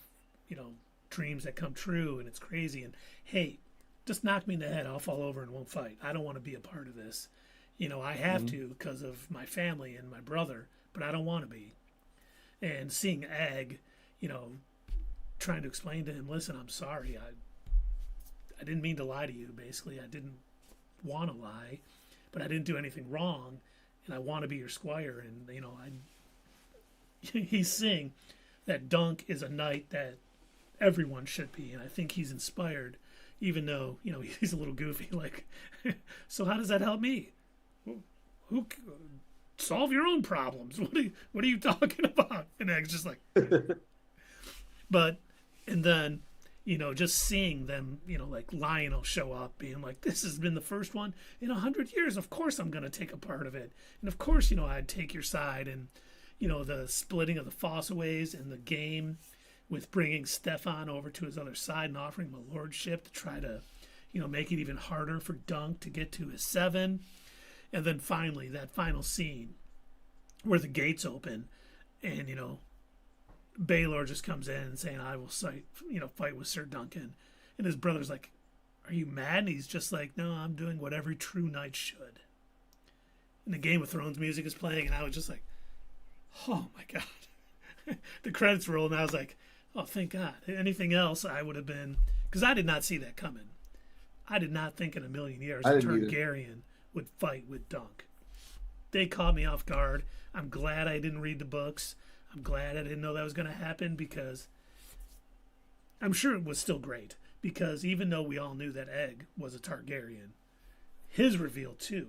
dreams that come true, and it's crazy. And hey, just knock me in the head. I'll fall over and won't fight. I don't want to be a part of this. I have to because of my family and my brother, but I don't want to be. And seeing Egg, trying to explain to him, listen, I'm sorry. I didn't mean to lie to you, basically. I didn't want to lie, but I didn't do anything wrong, and I want to be your squire. And, he's saying that Dunk is a knight that everyone should be, and I think he's inspired, even though, he's a little goofy. Like, so how does that help me? Who solve your own problems? What are you talking about? And Egg's just like, but, and then, just seeing them, like Lionel show up, being like, this has been the first one in 100 years. Of course I'm going to take a part of it. And of course, I'd take your side. And, the splitting of the Fossoways and the game with bringing Steffon over to his other side and offering him a lordship to try to, make it even harder for Dunk to get to his 7. And then finally, that final scene where the gates open and, Baelor just comes in and saying, I will fight with Sir Duncan. And his brother's like, are you mad? And he's just like, no, I'm doing what every true knight should. And the Game of Thrones music is playing, and I was just like, oh my God. The credits rolled, and I was like, oh, thank God. Anything else, I would have been, because I did not see that coming. I did not think in a million years a Targaryen would fight with Dunk. They caught me off guard. I'm glad I didn't read the books. I'm glad I didn't know that was going to happen, because I'm sure it was still great, because even though we all knew that Egg was a Targaryen, his reveal too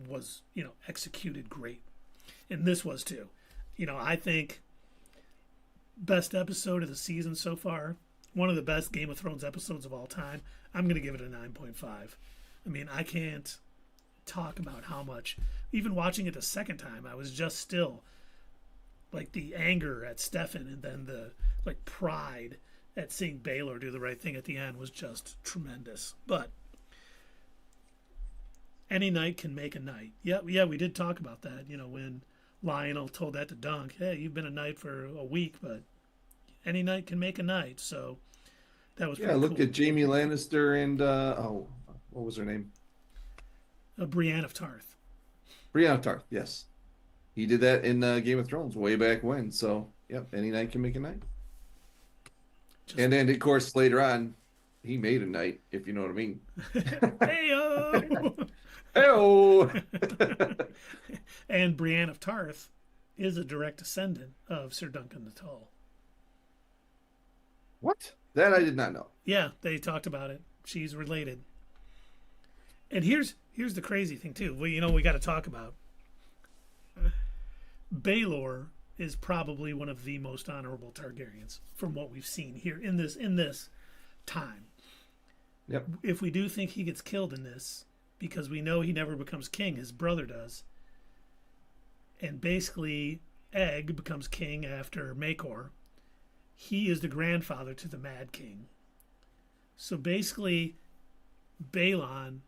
was, executed great. And this was too. I think best episode of the season so far, one of the best Game of Thrones episodes of all time. I'm going to give it a 9.5. I mean, I can't talk about how much, even watching it the second time, I was just still like the anger at Steffon, and then the like pride at seeing Baelor do the right thing at the end was just tremendous. But any knight can make a knight. Yeah, we did talk about that, when Lionel told that to Dunk, hey, you've been a knight for a week, but any knight can make a knight. So that was pretty look cool. at Jamie Lannister and what was her name? Brienne of Tarth. Brienne of Tarth, yes. He did that in Game of Thrones way back when. So, yep, any knight can make a knight. And then, of course, later on, he made a knight, if you know what I mean. Hey-o! Oh, And Brienne of Tarth is a direct descendant of Sir Duncan the Tall. what? That I did not know. Yeah, they talked about it. She's related. And here's the crazy thing too. We got to talk about. Baelor is probably one of the most honorable Targaryens from what we've seen here in this time. Yep. If we do think he gets killed in this, because we know he never becomes king, his brother does, and basically Egg becomes king after Maekar. He is the grandfather to the Mad King. So basically, Baelor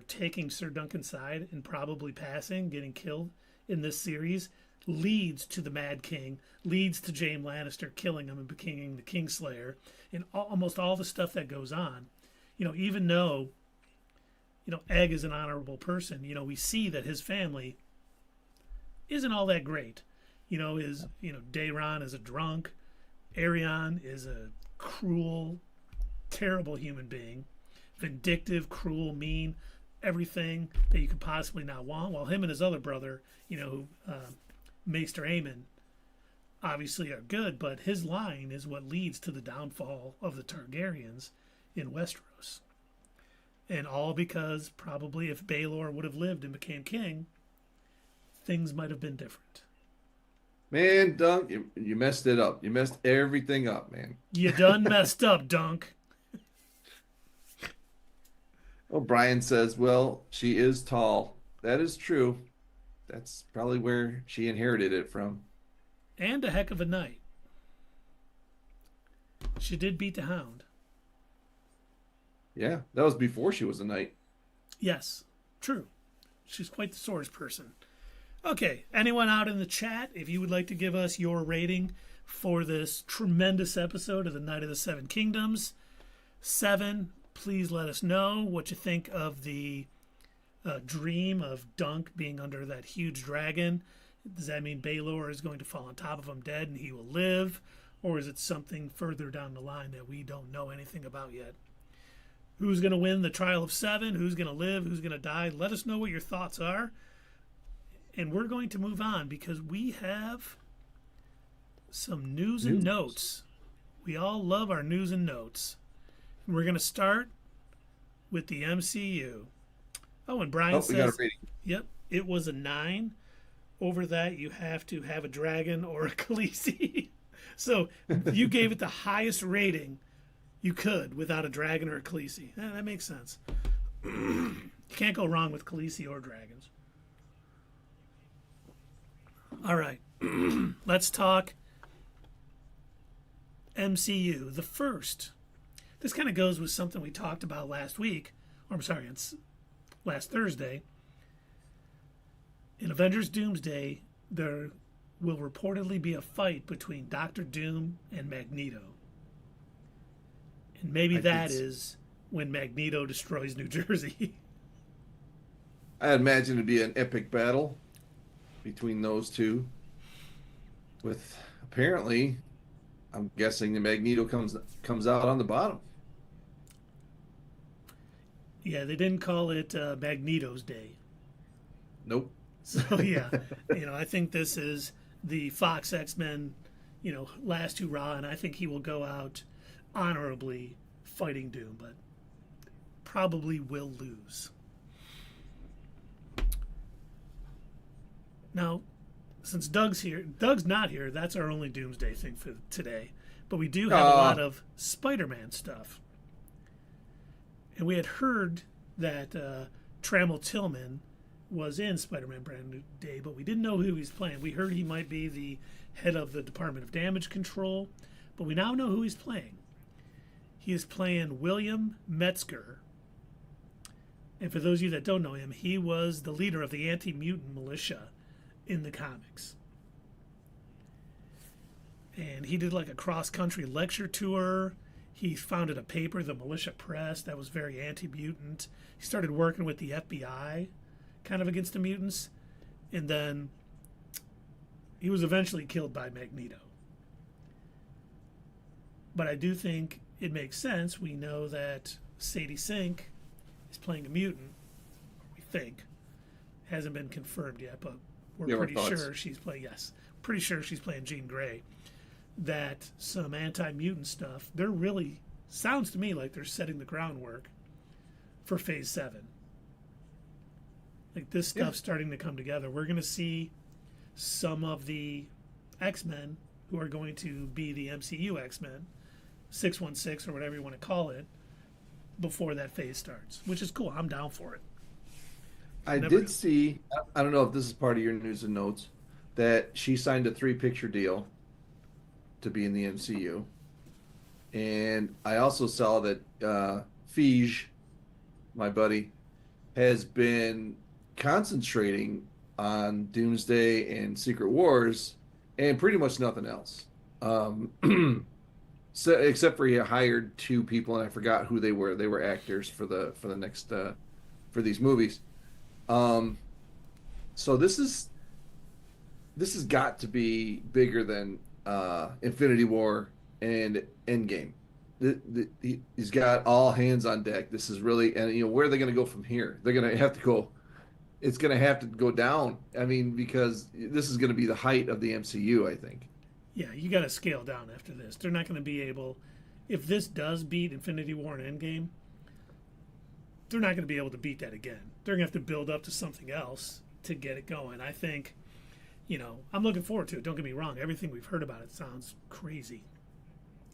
taking Sir Duncan's side and probably passing, getting killed in this series, leads to the Mad King, leads to Jaime Lannister killing him and becoming the Kingslayer, and almost all the stuff that goes on. Even though, Egg is an honorable person, we see that his family isn't all that great. Daeron is a drunk. Aerion is a cruel, terrible human being. Vindictive, cruel, mean, everything that you could possibly not want. While him and his other brother, Maester Aemon, obviously are good, but his line is what leads to the downfall of the Targaryens in Westeros. And all because probably if Baelor would have lived and became king, things might have been different. Man, Dunk, you messed it up. You messed everything up, man. You done messed up, Dunk. Well, Brian says, well, she is tall. That is true. That's probably where she inherited it from. And a heck of a knight. She did beat the Hound. Yeah, that was before she was a knight. Yes, true. She's quite the swords person. Okay, anyone out in the chat, if you would like to give us your rating for this tremendous episode of the Night of the Seven Kingdoms, 7, please let us know what you think of the dream of Dunk being under that huge dragon. Does that mean Baelor is going to fall on top of him dead and he will live? Or is it something further down the line that we don't know anything about yet? Who's going to win the Trial of 7? Who's going to live? Who's going to die? Let us know what your thoughts are. And we're going to move on because we have some news and notes. We all love our news and notes. And we're going to start with the MCU. Oh, and Brian we got a says, rating. Yep, it was a 9. Over that, you have to have a dragon or a Khaleesi. So you gave it the highest rating you could without a dragon or a Khaleesi. That makes sense. You can't go wrong with Khaleesi or dragons. All right, let's talk MCU. The first. This kind of goes with something we talked about last week. Or I'm sorry, it's last Thursday. In Avengers Doomsday, there will reportedly be a fight between Doctor Doom and Magneto. And maybe that is when Magneto destroys New Jersey. I imagine it'd be an epic battle between those two. With apparently, I'm guessing the Magneto comes out on the bottom. Yeah, they didn't call it Magneto's Day. Nope. So yeah, I think this is the Fox X-Men, last hurrah, and I think he will go out honorably fighting Doom, but probably will lose. Now, since Doug's not here, that's our only Doomsday thing for today. But we do have a lot of Spider-Man stuff. And we had heard that Trammell Tillman was in Spider-Man Brand New Day, but we didn't know who he's playing. We heard he might be the head of the Department of Damage Control, but we now know who he's playing. He is playing William Metzger. And for those of you that don't know him, he was the leader of the anti-mutant militia in the comics. And he did like a cross-country lecture tour. He founded a paper, the Militia Press, that was very anti-mutant. He started working with the FBI, kind of against the mutants. And then he was eventually killed by Magneto. But I do think it makes sense. We know that Sadie Sink is playing a mutant. We think. Hasn't been confirmed yet, but we're Your pretty thoughts? sure she's playing. Yes, pretty sure she's playing Jean Grey. That some anti-mutant stuff. They're really sounds to me like they're setting the groundwork for Phase 7. Like this stuff's starting to come together. We're going to see some of the X-Men who are going to be the MCU X-Men, 616 or whatever you want to call it, before that phase starts, which is cool. I'm down for it. I did see, I don't know if this is part of your news and notes, that she signed a 3-picture deal to be in the MCU. And I also saw that Fige, my buddy, has been concentrating on Doomsday and Secret Wars and pretty much nothing else. So except for he hired 2 people and I forgot who they were. They were actors for the next for these movies. So this has got to be bigger than Infinity War and Endgame. He's got all hands on deck. This is really, and where are they going to go from here? They're going to have to go. It's going to have to go down. I mean, because this is going to be the height of the MCU, I think. Yeah, you got to scale down after this. They're not going to be able, if this does beat Infinity War and Endgame, they're not going to be able to beat that again. They're going to have to build up to something else to get it going. I think, I'm looking forward to it. Don't get me wrong. Everything we've heard about it sounds crazy.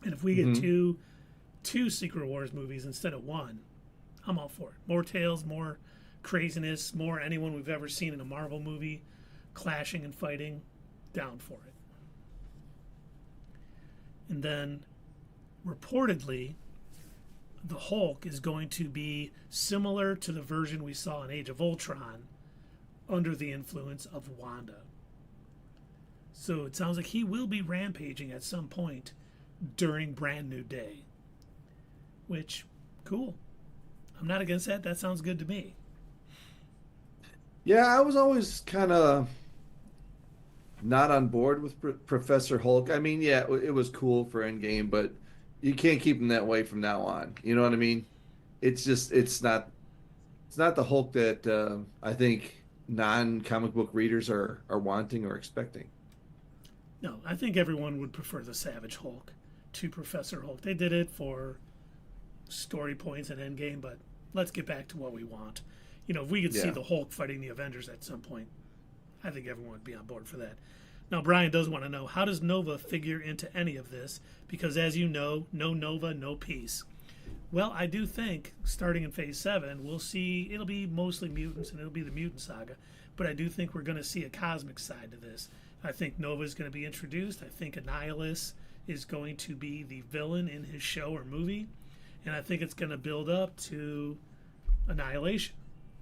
And if we get two Secret Wars movies instead of one, I'm all for it. More tales, more craziness, more anyone we've ever seen in a Marvel movie clashing and fighting, down for it. And then, reportedly, the Hulk is going to be similar to the version we saw in Age of Ultron under the influence of Wanda. So it sounds like he will be rampaging at some point during Brand New Day. Which, cool. I'm not against that. That sounds good to me. Yeah, I was always kind of not on board with Professor Hulk. I mean, yeah, it was cool for Endgame, but you can't keep him that way from now on. You know what I mean? It's not the Hulk that I think non-comic book readers are wanting or expecting. No, I think everyone would prefer the Savage Hulk to Professor Hulk. They did it for story points in Endgame, but let's get back to what we want. If we could see the Hulk fighting the Avengers at some point, I think everyone would be on board for that. Now, Brian does want to know, how does Nova figure into any of this? Because as you know, no Nova, no peace. Well, I do think, starting in Phase 7, we'll see, it'll be mostly mutants, and it'll be the mutant saga. But I do think we're going to see a cosmic side to this. I think Nova is going to be introduced. I think Annihilus is going to be the villain in his show or movie. And I think it's going to build up to Annihilation.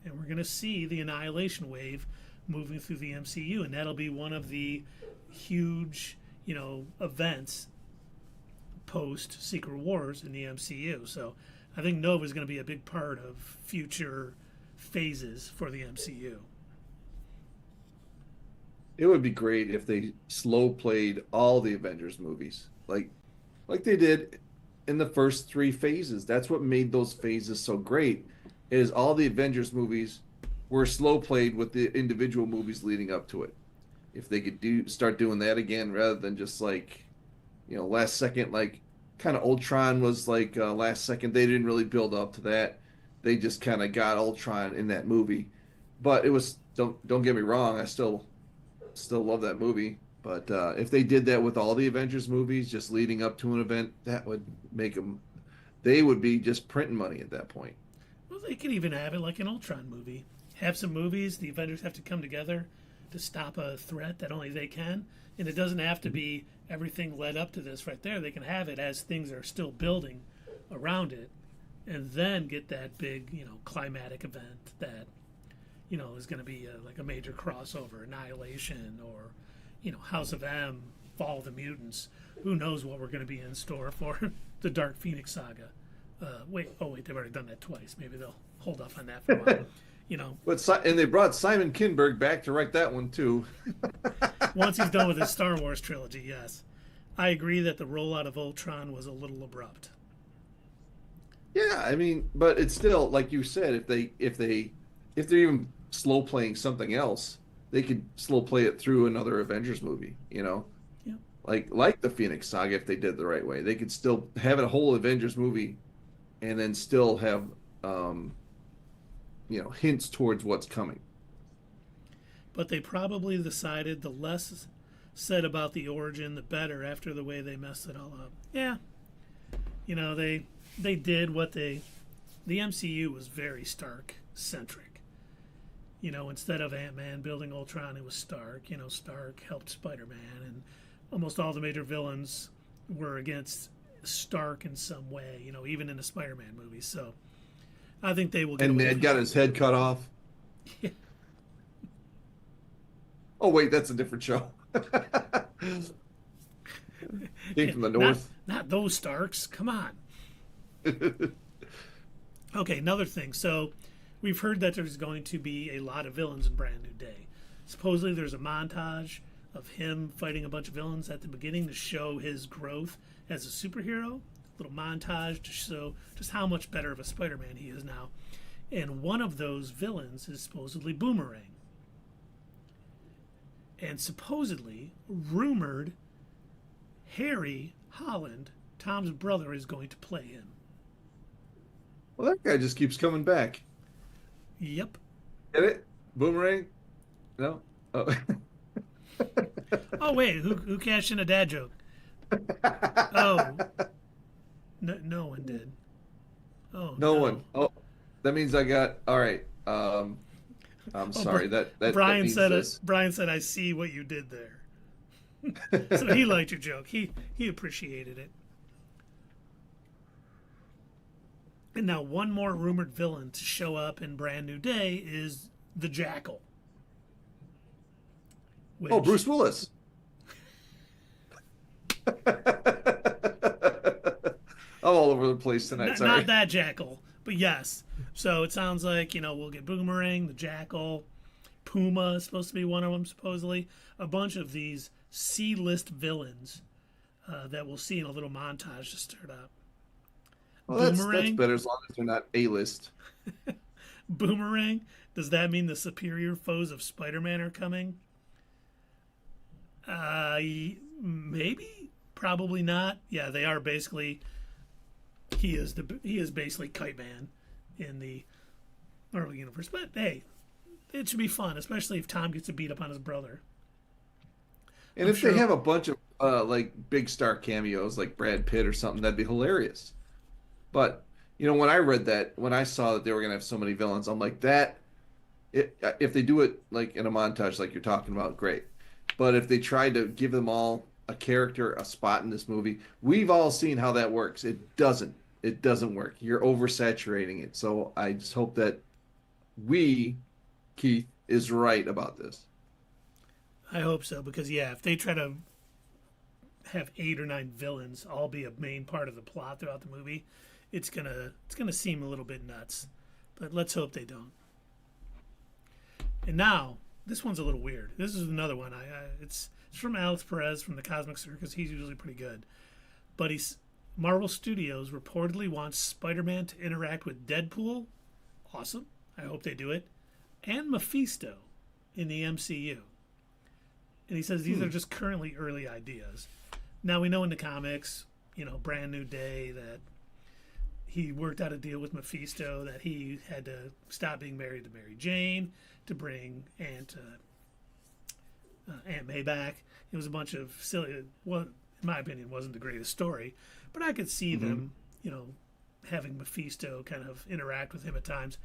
And we're going to see the Annihilation wave moving through the MCU. And that'll be one of the huge, events post Secret Wars in the MCU. So I think Nova is going to be a big part of future phases for the MCU. It would be great if they slow played all the Avengers movies, like they did in the first 3 phases. That's what made those phases so great. Is all the Avengers movies were slow played with the individual movies leading up to it. If they could start doing that again, rather than just last second, kind of Ultron was last second. They didn't really build up to that. They just kind of got Ultron in that movie. But it was, don't get me wrong, I still love that movie. But if they did that with all the Avengers movies, just leading up to an event, that would make them. They would be just printing money at that point. Well, they could even have it like an Ultron movie. Have some movies, the Avengers have to come together to stop a threat that only they can. And it doesn't have to be everything led up to this right there. They can have it as things are still building around it. And then get that big, climatic event that, is going to be like a major crossover, Annihilation, or, House of M, Fall of the Mutants. Who knows what we're going to be in store for the Dark Phoenix saga. Wait, they've already done that twice. Maybe they'll hold off on that for a while. And they brought Simon Kinberg back to write that one too. Once he's done with his Star Wars trilogy, yes. I agree that the rollout of Ultron was a little abrupt. Yeah, I mean, but it's still, like you said, if they if they're even slow playing something else, they could slow play it through another Avengers movie. Yeah. Like the Phoenix Saga, if they did it the right way, they could still have a whole Avengers movie, and then still have hints towards what's coming. But they probably decided the less said about the origin, the better after the way they messed it all up. Yeah. They did what the MCU was very Stark centric. Instead of Ant-Man building Ultron, it was Stark. Stark helped Spider-Man, and almost all the major villains were against Stark in some way, even in the Spider-Man movies. So I think they will get And away Ned from got it. his head cut off. Yeah. Oh wait, that's a different show. Came Yeah, from the not north. not those Starks. Come on. Okay, another thing. So we've heard that there's going to be a lot of villains in Brand New Day. Supposedly there's a montage of him fighting a bunch of villains at the beginning to show his growth as a superhero. A little montage to show just how much better of a Spider-Man he is now. And one of those villains is supposedly Boomerang. And supposedly, rumored, Harry Holland, Tom's brother, is going to play him. Well, that guy just keeps coming back. Yep. Get it? Boomerang? No? Oh. Oh wait, who cashed in a dad joke? Oh, no one did. Oh No no. one. Oh, that means I got. All right. I'm Oh, sorry. That Brian means said this. Brian said, "I see what you did there." So he liked your joke. He appreciated it. And now one more rumored villain to show up in Brand New Day is the Jackal. Oh, Which, Bruce Willis. I'm all over the place tonight. not, Sorry. not that Jackal, but yes. So it sounds like we'll get Boomerang, the Jackal, Puma is supposed to be one of them supposedly. A bunch of these C-list villains that we'll see in a little montage to start out. Well, that's Boomerang. better as long as they're not A-list. Boomerang. Does that mean the superior foes of Spider-Man are coming? Maybe, probably not. Yeah, they are basically. He is basically Kite Man in the Marvel universe. But hey, it should be fun, especially if Tom gets to beat up on his brother. And I'm if sure. they have a bunch of like big star cameos, like Brad Pitt or something, that'd be hilarious. But when I read that, when I saw that they were gonna have so many villains, I'm like that. If they do it like in a montage, like you're talking about, great. But if they try to give them all a character, a spot in this movie, we've all seen how that works. It doesn't. It doesn't work. You're oversaturating it. So I just hope that Keith, is right about this. I hope so because if they try to have 8 or 9 villains all be a main part of the plot throughout the movie, it's gonna seem a little bit nuts. But let's hope they don't. And now this one's a little weird. This is another one. It's from Alex Perez from the Cosmic Circus. He's usually pretty good, but Marvel Studios reportedly wants Spider-Man to interact with Deadpool. Awesome. I hope they do it. And Mephisto in the MCU. And he says these are just currently early ideas. Now we know in the comics, Brand New Day, that he worked out a deal with Mephisto that he had to stop being married to Mary Jane to bring Aunt May back. It was a bunch of silly. Well, in my opinion, wasn't the greatest story, but I could see them, having Mephisto kind of interact with him at times.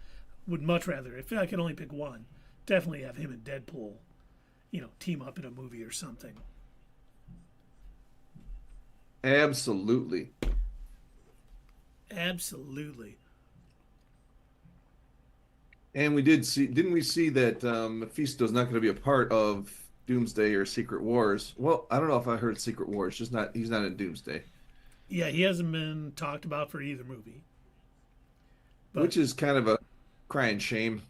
Would much rather, if I could only pick one, definitely have him and Deadpool, team up in a movie or something. Absolutely. Absolutely. And didn't we see that Mephisto's not going to be a part of Doomsday or Secret Wars? Well, I don't know if I heard Secret Wars. He's not in Doomsday. Yeah, he hasn't been talked about for either movie. But, Which is kind of a crying shame.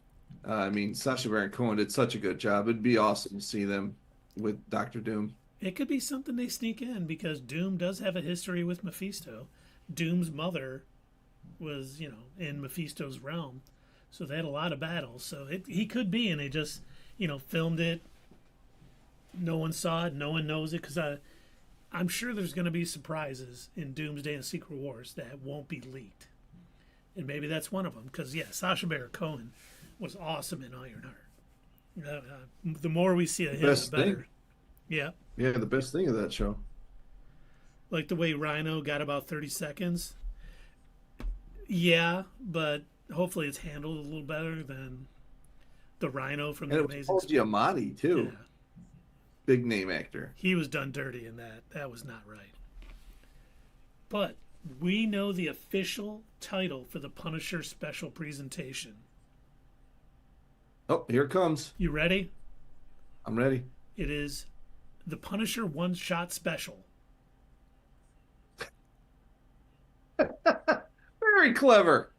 I mean, Sacha Baron Cohen did such a good job. It'd be awesome to see them with Doctor Doom. it could be something they sneak in because Doom does have a history with Mephisto. Doom's mother was, in Mephisto's realm. So they had a lot of battles. So he could be, and they just, filmed it. No one saw it. No one knows it because I'm sure there's going to be surprises in Doomsday and Secret Wars that won't be leaked. And maybe that's one of them because, Sacha Baron Cohen was awesome in Ironheart. The more we see of him, the better. Thing. Yeah. Yeah, the best thing of that show. Like the way Rhino got about 30 seconds. Yeah, but hopefully it's handled a little better than the Rhino from And the it was Amazing Paul Giamatti, too. Yeah. Big name actor. He was done dirty in that. That was not right. But we know the official title for the Punisher special presentation. Oh, here it comes. You ready? I'm ready. It is the Punisher one-shot special. Very clever.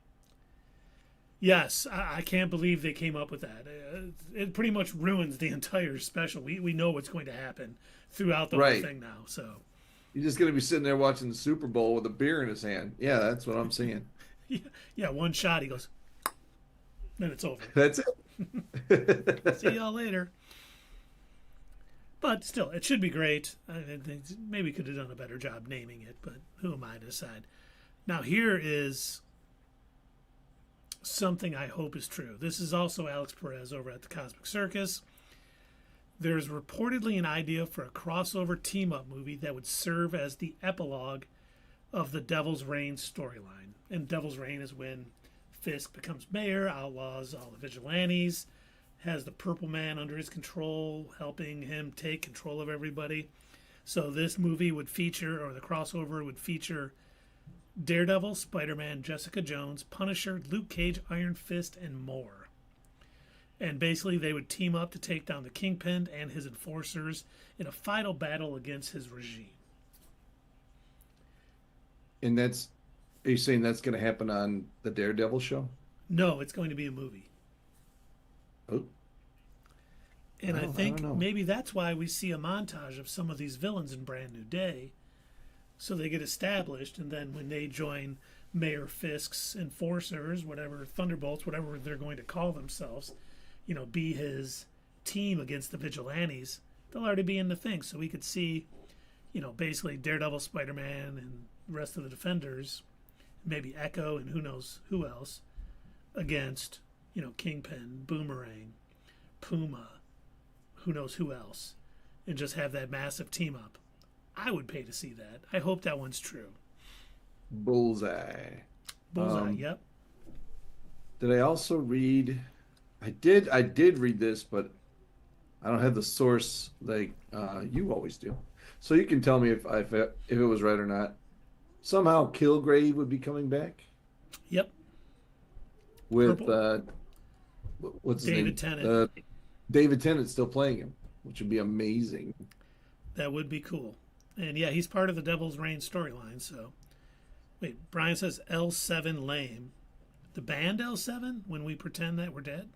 Yes, I can't believe they came up with that. It pretty much ruins the entire special. We know what's going to happen throughout the whole thing now. So you're just going to be sitting there watching the Super Bowl with a beer in his hand. Yeah, that's what I'm seeing. Yeah, one shot. He goes, then it's over. That's it. See y'all later. But still, it should be great. I think maybe could have done a better job naming it, but who am I to decide? Now, here is something I hope is true. This is also Alex Perez over at the Cosmic Circus. There's reportedly an idea for a crossover team-up movie that would serve as the epilogue of the Devil's Reign storyline. And Devil's Reign is when Fisk becomes mayor, outlaws all the vigilantes, has the Purple Man under his control, helping him take control of everybody. So this movie would feature, or the crossover would feature, Daredevil, Spider-Man, Jessica Jones, Punisher, Luke Cage, Iron Fist, and more. And basically they would team up to take down the Kingpin and his enforcers in a final battle against his regime. And are you saying that's going to happen on the Daredevil show? No, it's going to be a movie. Oh. And I think maybe that's why we see a montage of some of these villains in Brand New Day. So they get established, and then when they join Mayor Fisk's enforcers, whatever, Thunderbolts, whatever they're going to call themselves, be his team against the vigilantes, they'll already be in the thing. So we could see, basically Daredevil, Spider-Man, and the rest of the Defenders, maybe Echo and who knows who else, against, Kingpin, Boomerang, Puma, who knows who else, and just have that massive team up. I would pay to see that. I hope that one's true. Bullseye. Yep. Did I also read? I did read this, but I don't have the source like you always do. So you can tell me if it was right or not. Somehow Kilgrave would be coming back. Yep. With what's his name? David Tennant. David Tennant still playing him, which would be amazing. That would be cool. And yeah, he's part of the Devil's Reign storyline. So, wait, Brian says L7 lame. The band L7 when we pretend that we're dead?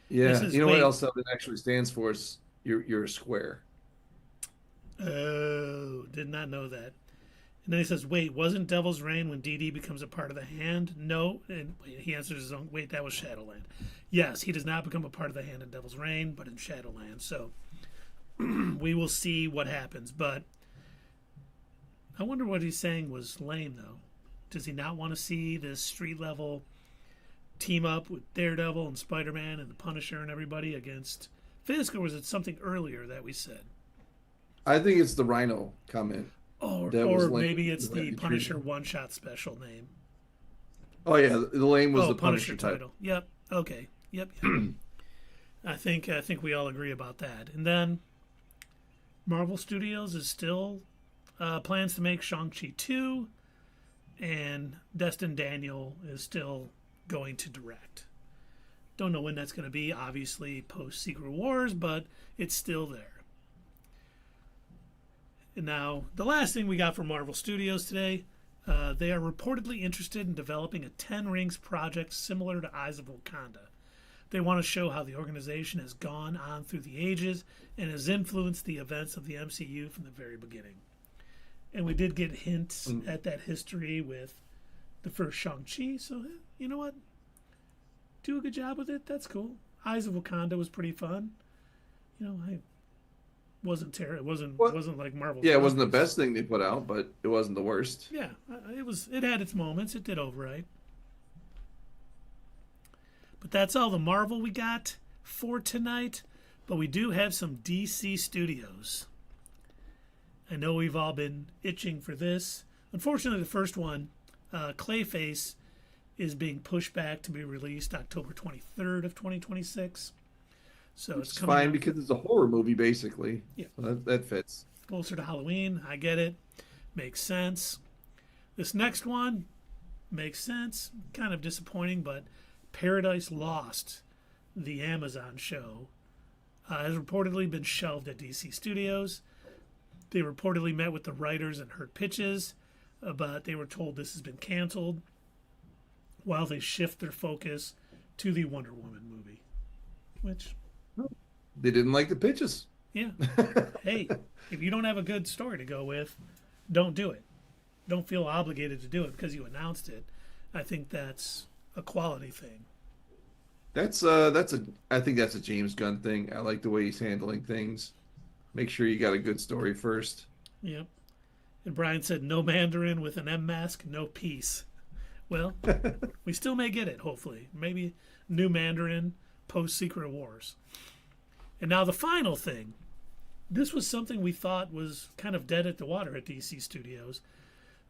Yeah, what L7 actually stands for is you're a square. Oh, did not know that. And then he says, wait, wasn't Devil's Reign when DD becomes a part of the Hand? No. And he answers his own, wait, that was Shadowland. Yes, he does not become a part of the Hand in Devil's Reign, but in Shadowland. So we will see what happens. But I wonder what he's saying was lame, though. Does he not want to see this street-level team up with Daredevil and Spider-Man and the Punisher and everybody against Fisk, or was it something earlier that we said? I think it's the Rhino comment. Or maybe it's the Punisher one-shot special name. Oh, yeah, the lame was the Punisher title. Yep, okay. Yep. I think we all agree about that. And then Marvel Studios is still plans to make Shang-Chi 2, and Destin Daniel is still going to direct. Don't know when that's going to be, obviously post-Secret Wars, but it's still there. And now, the last thing we got from Marvel Studios today, they are reportedly interested in developing a 10 Rings project similar to Eyes of Wakanda. They want to show how the organization has gone on through the ages and has influenced the events of the MCU from the very beginning. And we did get hints at that history with the first Shang-Chi, so you know what? do a good job with it. That's cool. Eyes of Wakanda was pretty fun. I wasn't terrible. It wasn't like Marvel's. Yeah, it wasn't the Masterpiece. best thing they put out, but it wasn't the worst. Yeah, it was. It had its moments. It did override. But that's all the Marvel we got for tonight. But we do have some DC Studios. I know we've all been itching for this. Unfortunately, the first one, Clayface, is being pushed back to be released October 23rd of 2026. So It's fine because it's a horror movie, basically. Yeah. So that fits. Closer to Halloween. I get it. Makes sense. This next one makes sense. Kind of disappointing, but Paradise Lost, the Amazon show, has reportedly been shelved at DC Studios. They reportedly met with the writers and heard pitches, but they were told this has been canceled while they shift their focus to the Wonder Woman movie. Which, They didn't like the pitches. yeah. Hey, if you don't have a good story to go with, don't do it. Don't feel obligated to do it because you announced it. I think that's a quality thing. I think that's a James Gunn thing. I like the way he's handling things. Make sure you got a good story first. Yep. And Brian said, no Mandarin with an M mask, no peace. Well, we still may get it, hopefully. Maybe new Mandarin post Secret Wars. And now the final thing. This was something we thought was kind of dead at the water at DC Studios.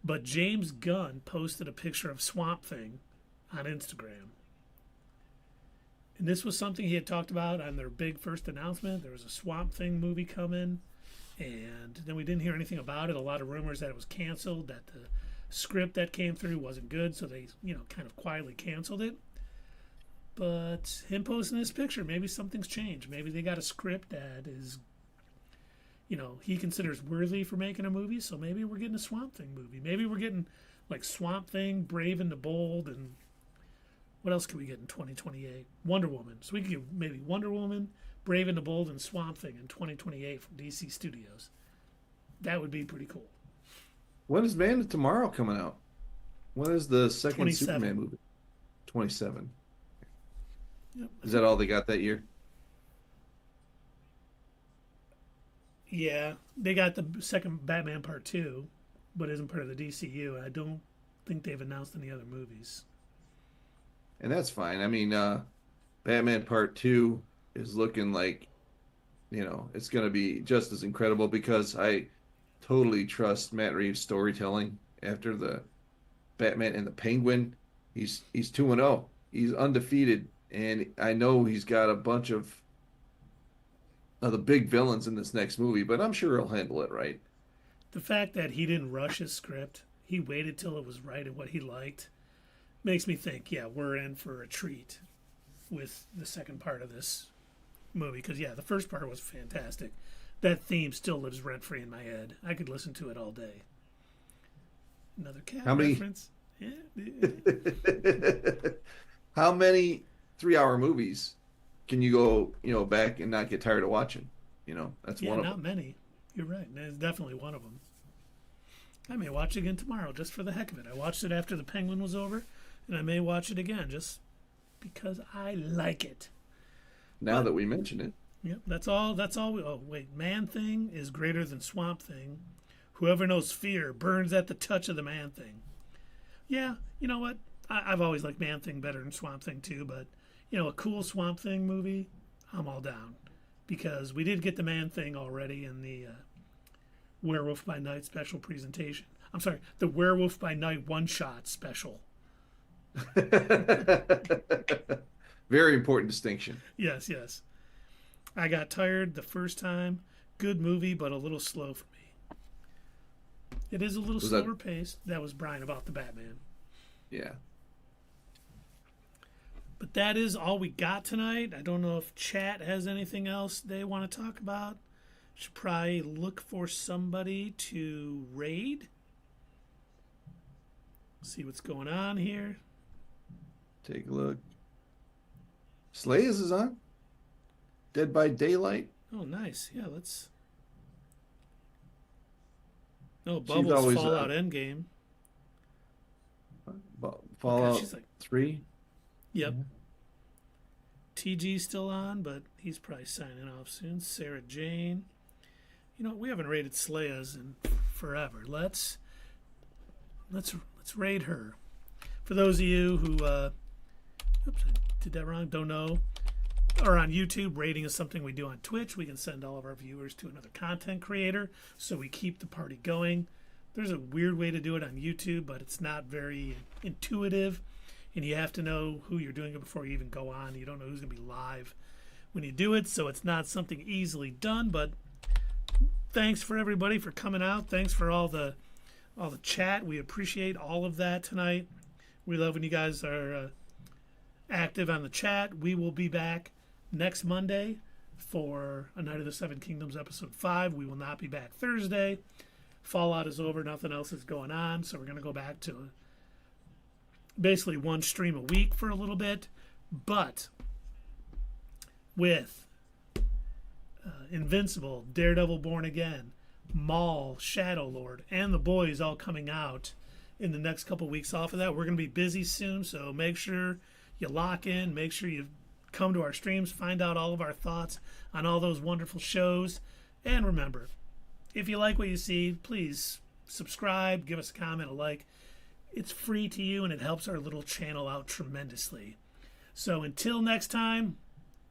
But James Gunn posted a picture of Swamp Thing on Instagram. And this was something he had talked about on their big first announcement. There was a Swamp Thing movie coming. And then we didn't hear anything about it. A lot of rumors that it was canceled, that the script that came through wasn't good. So they, kind of quietly canceled it. But him posting this picture, maybe something's changed. Maybe they got a script that is, he considers worthy for making a movie. So maybe we're getting a Swamp Thing movie. Maybe we're getting like Swamp Thing, Brave and the Bold, and what else could we get in 2028? Wonder Woman. So we could get maybe Wonder Woman, Brave and the Bold, and Swamp Thing in 2028 from DC Studios. That would be pretty cool. When is Man of Tomorrow coming out? When is the second 27. Superman movie? 27. Yep. Is that all they got that year? Yeah, they got the second Batman Part 2, but isn't part of the DCU. I don't think they've announced any other movies. And that's fine. I mean, Batman Part 2 is looking like, it's going to be just as incredible because I totally trust Matt Reeves' storytelling after the Batman and the Penguin. He's 2-0. He's undefeated. And I know he's got a bunch of the big villains in this next movie, but I'm sure he'll handle it right. The fact that he didn't rush his script, he waited till it was right and what he liked, makes me think, yeah, we're in for a treat with the second part of this movie. Because, yeah, the first part was fantastic. That theme still lives rent-free in my head. I could listen to it all day. Another cat reference. Yeah. How many 3-hour movies can you go, back and not get tired of watching? That's one of them. Not many. You're right. That's definitely one of them. I may watch it again tomorrow just for the heck of it. I watched it after the Penguin was over, and I may watch it again just because I like it. Now that we mention it. Yep, that's all. Oh, wait. Man-Thing is greater than Swamp Thing. Whoever knows fear burns at the touch of the Man-Thing. Yeah, you know what? I've always liked Man-Thing better than Swamp Thing, too, but, a cool Swamp Thing movie, I'm all down. Because we did get the Man-Thing already in the Werewolf by Night special presentation. I'm sorry, the Werewolf by Night one-shot special. Very important distinction. Yes. I got tired the first time. Good movie, but a little slow for me. It is a little slower paced. That was Brian about the Batman. Yeah. But that is all we got tonight. I don't know if chat has anything else they want to talk about. Should probably look for somebody to raid. See what's going on here. Take a look. Slays is on. Dead by Daylight. Oh, nice. Yeah, let's. Oh, Bubbles Fallout Endgame. Fallout she's like 3. Yep. TG's still on, but he's probably signing off soon. Sarah Jane. You know, we haven't rated Sleia's in forever. Let's raid her. For those of you who, oops, I did that wrong, don't know, or on YouTube, rating is something we do on Twitch. We can send all of our viewers to another content creator, so we keep the party going. There's a weird way to do it on YouTube, but it's not very intuitive, and you have to know who you're doing it before you even go on. You don't know who's going to be live when you do it, so it's not something easily done, but thanks for everybody for coming out. Thanks for all the chat. We appreciate all of that tonight. We love when you guys are active on the chat. We will be back next Monday for A Night of the Seven Kingdoms episode 5. We will not be back Thursday. Fallout is over. Nothing else is going on. So we're going to go back to basically one stream a week for a little bit. But with Invincible, Daredevil Born Again, Maul, Shadow Lord, and the boys all coming out in the next couple weeks off of that. We're going to be busy soon, so make sure you lock in. Make sure you come to our streams, find out all of our thoughts on all those wonderful shows. And remember, if you like what you see, please subscribe, give us a comment, a like. It's free to you, and it helps our little channel out tremendously. So until next time,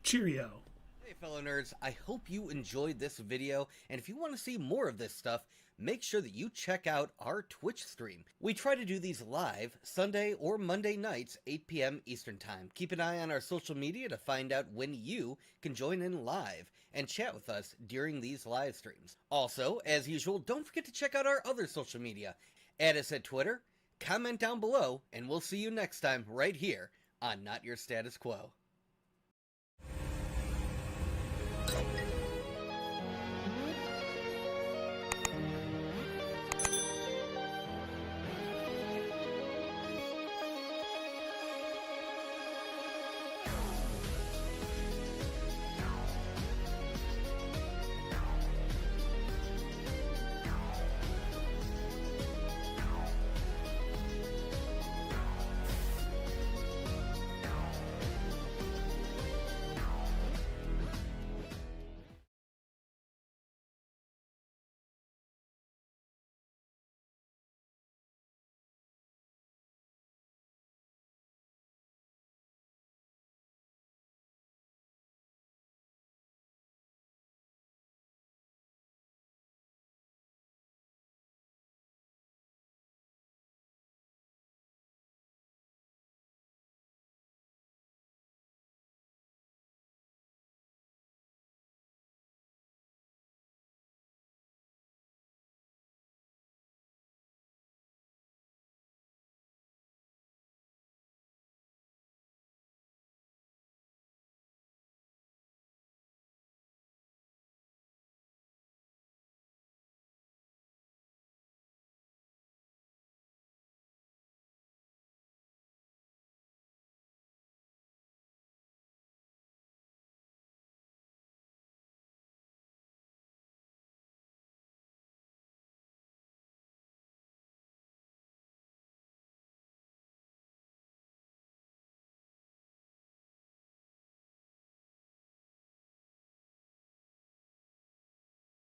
cheerio. Hey fellow nerds, I hope you enjoyed this video, and if you want to see more of this stuff, make sure that you check out our Twitch stream. We try to do these live Sunday or Monday nights, 8 p.m. Eastern Time. Keep an eye on our social media to find out when you can join in live and chat with us during these live streams. Also, as usual, don't forget to check out our other social media. Add us at Twitter, comment down below, and we'll see you next time right here on Not Your Status Quo.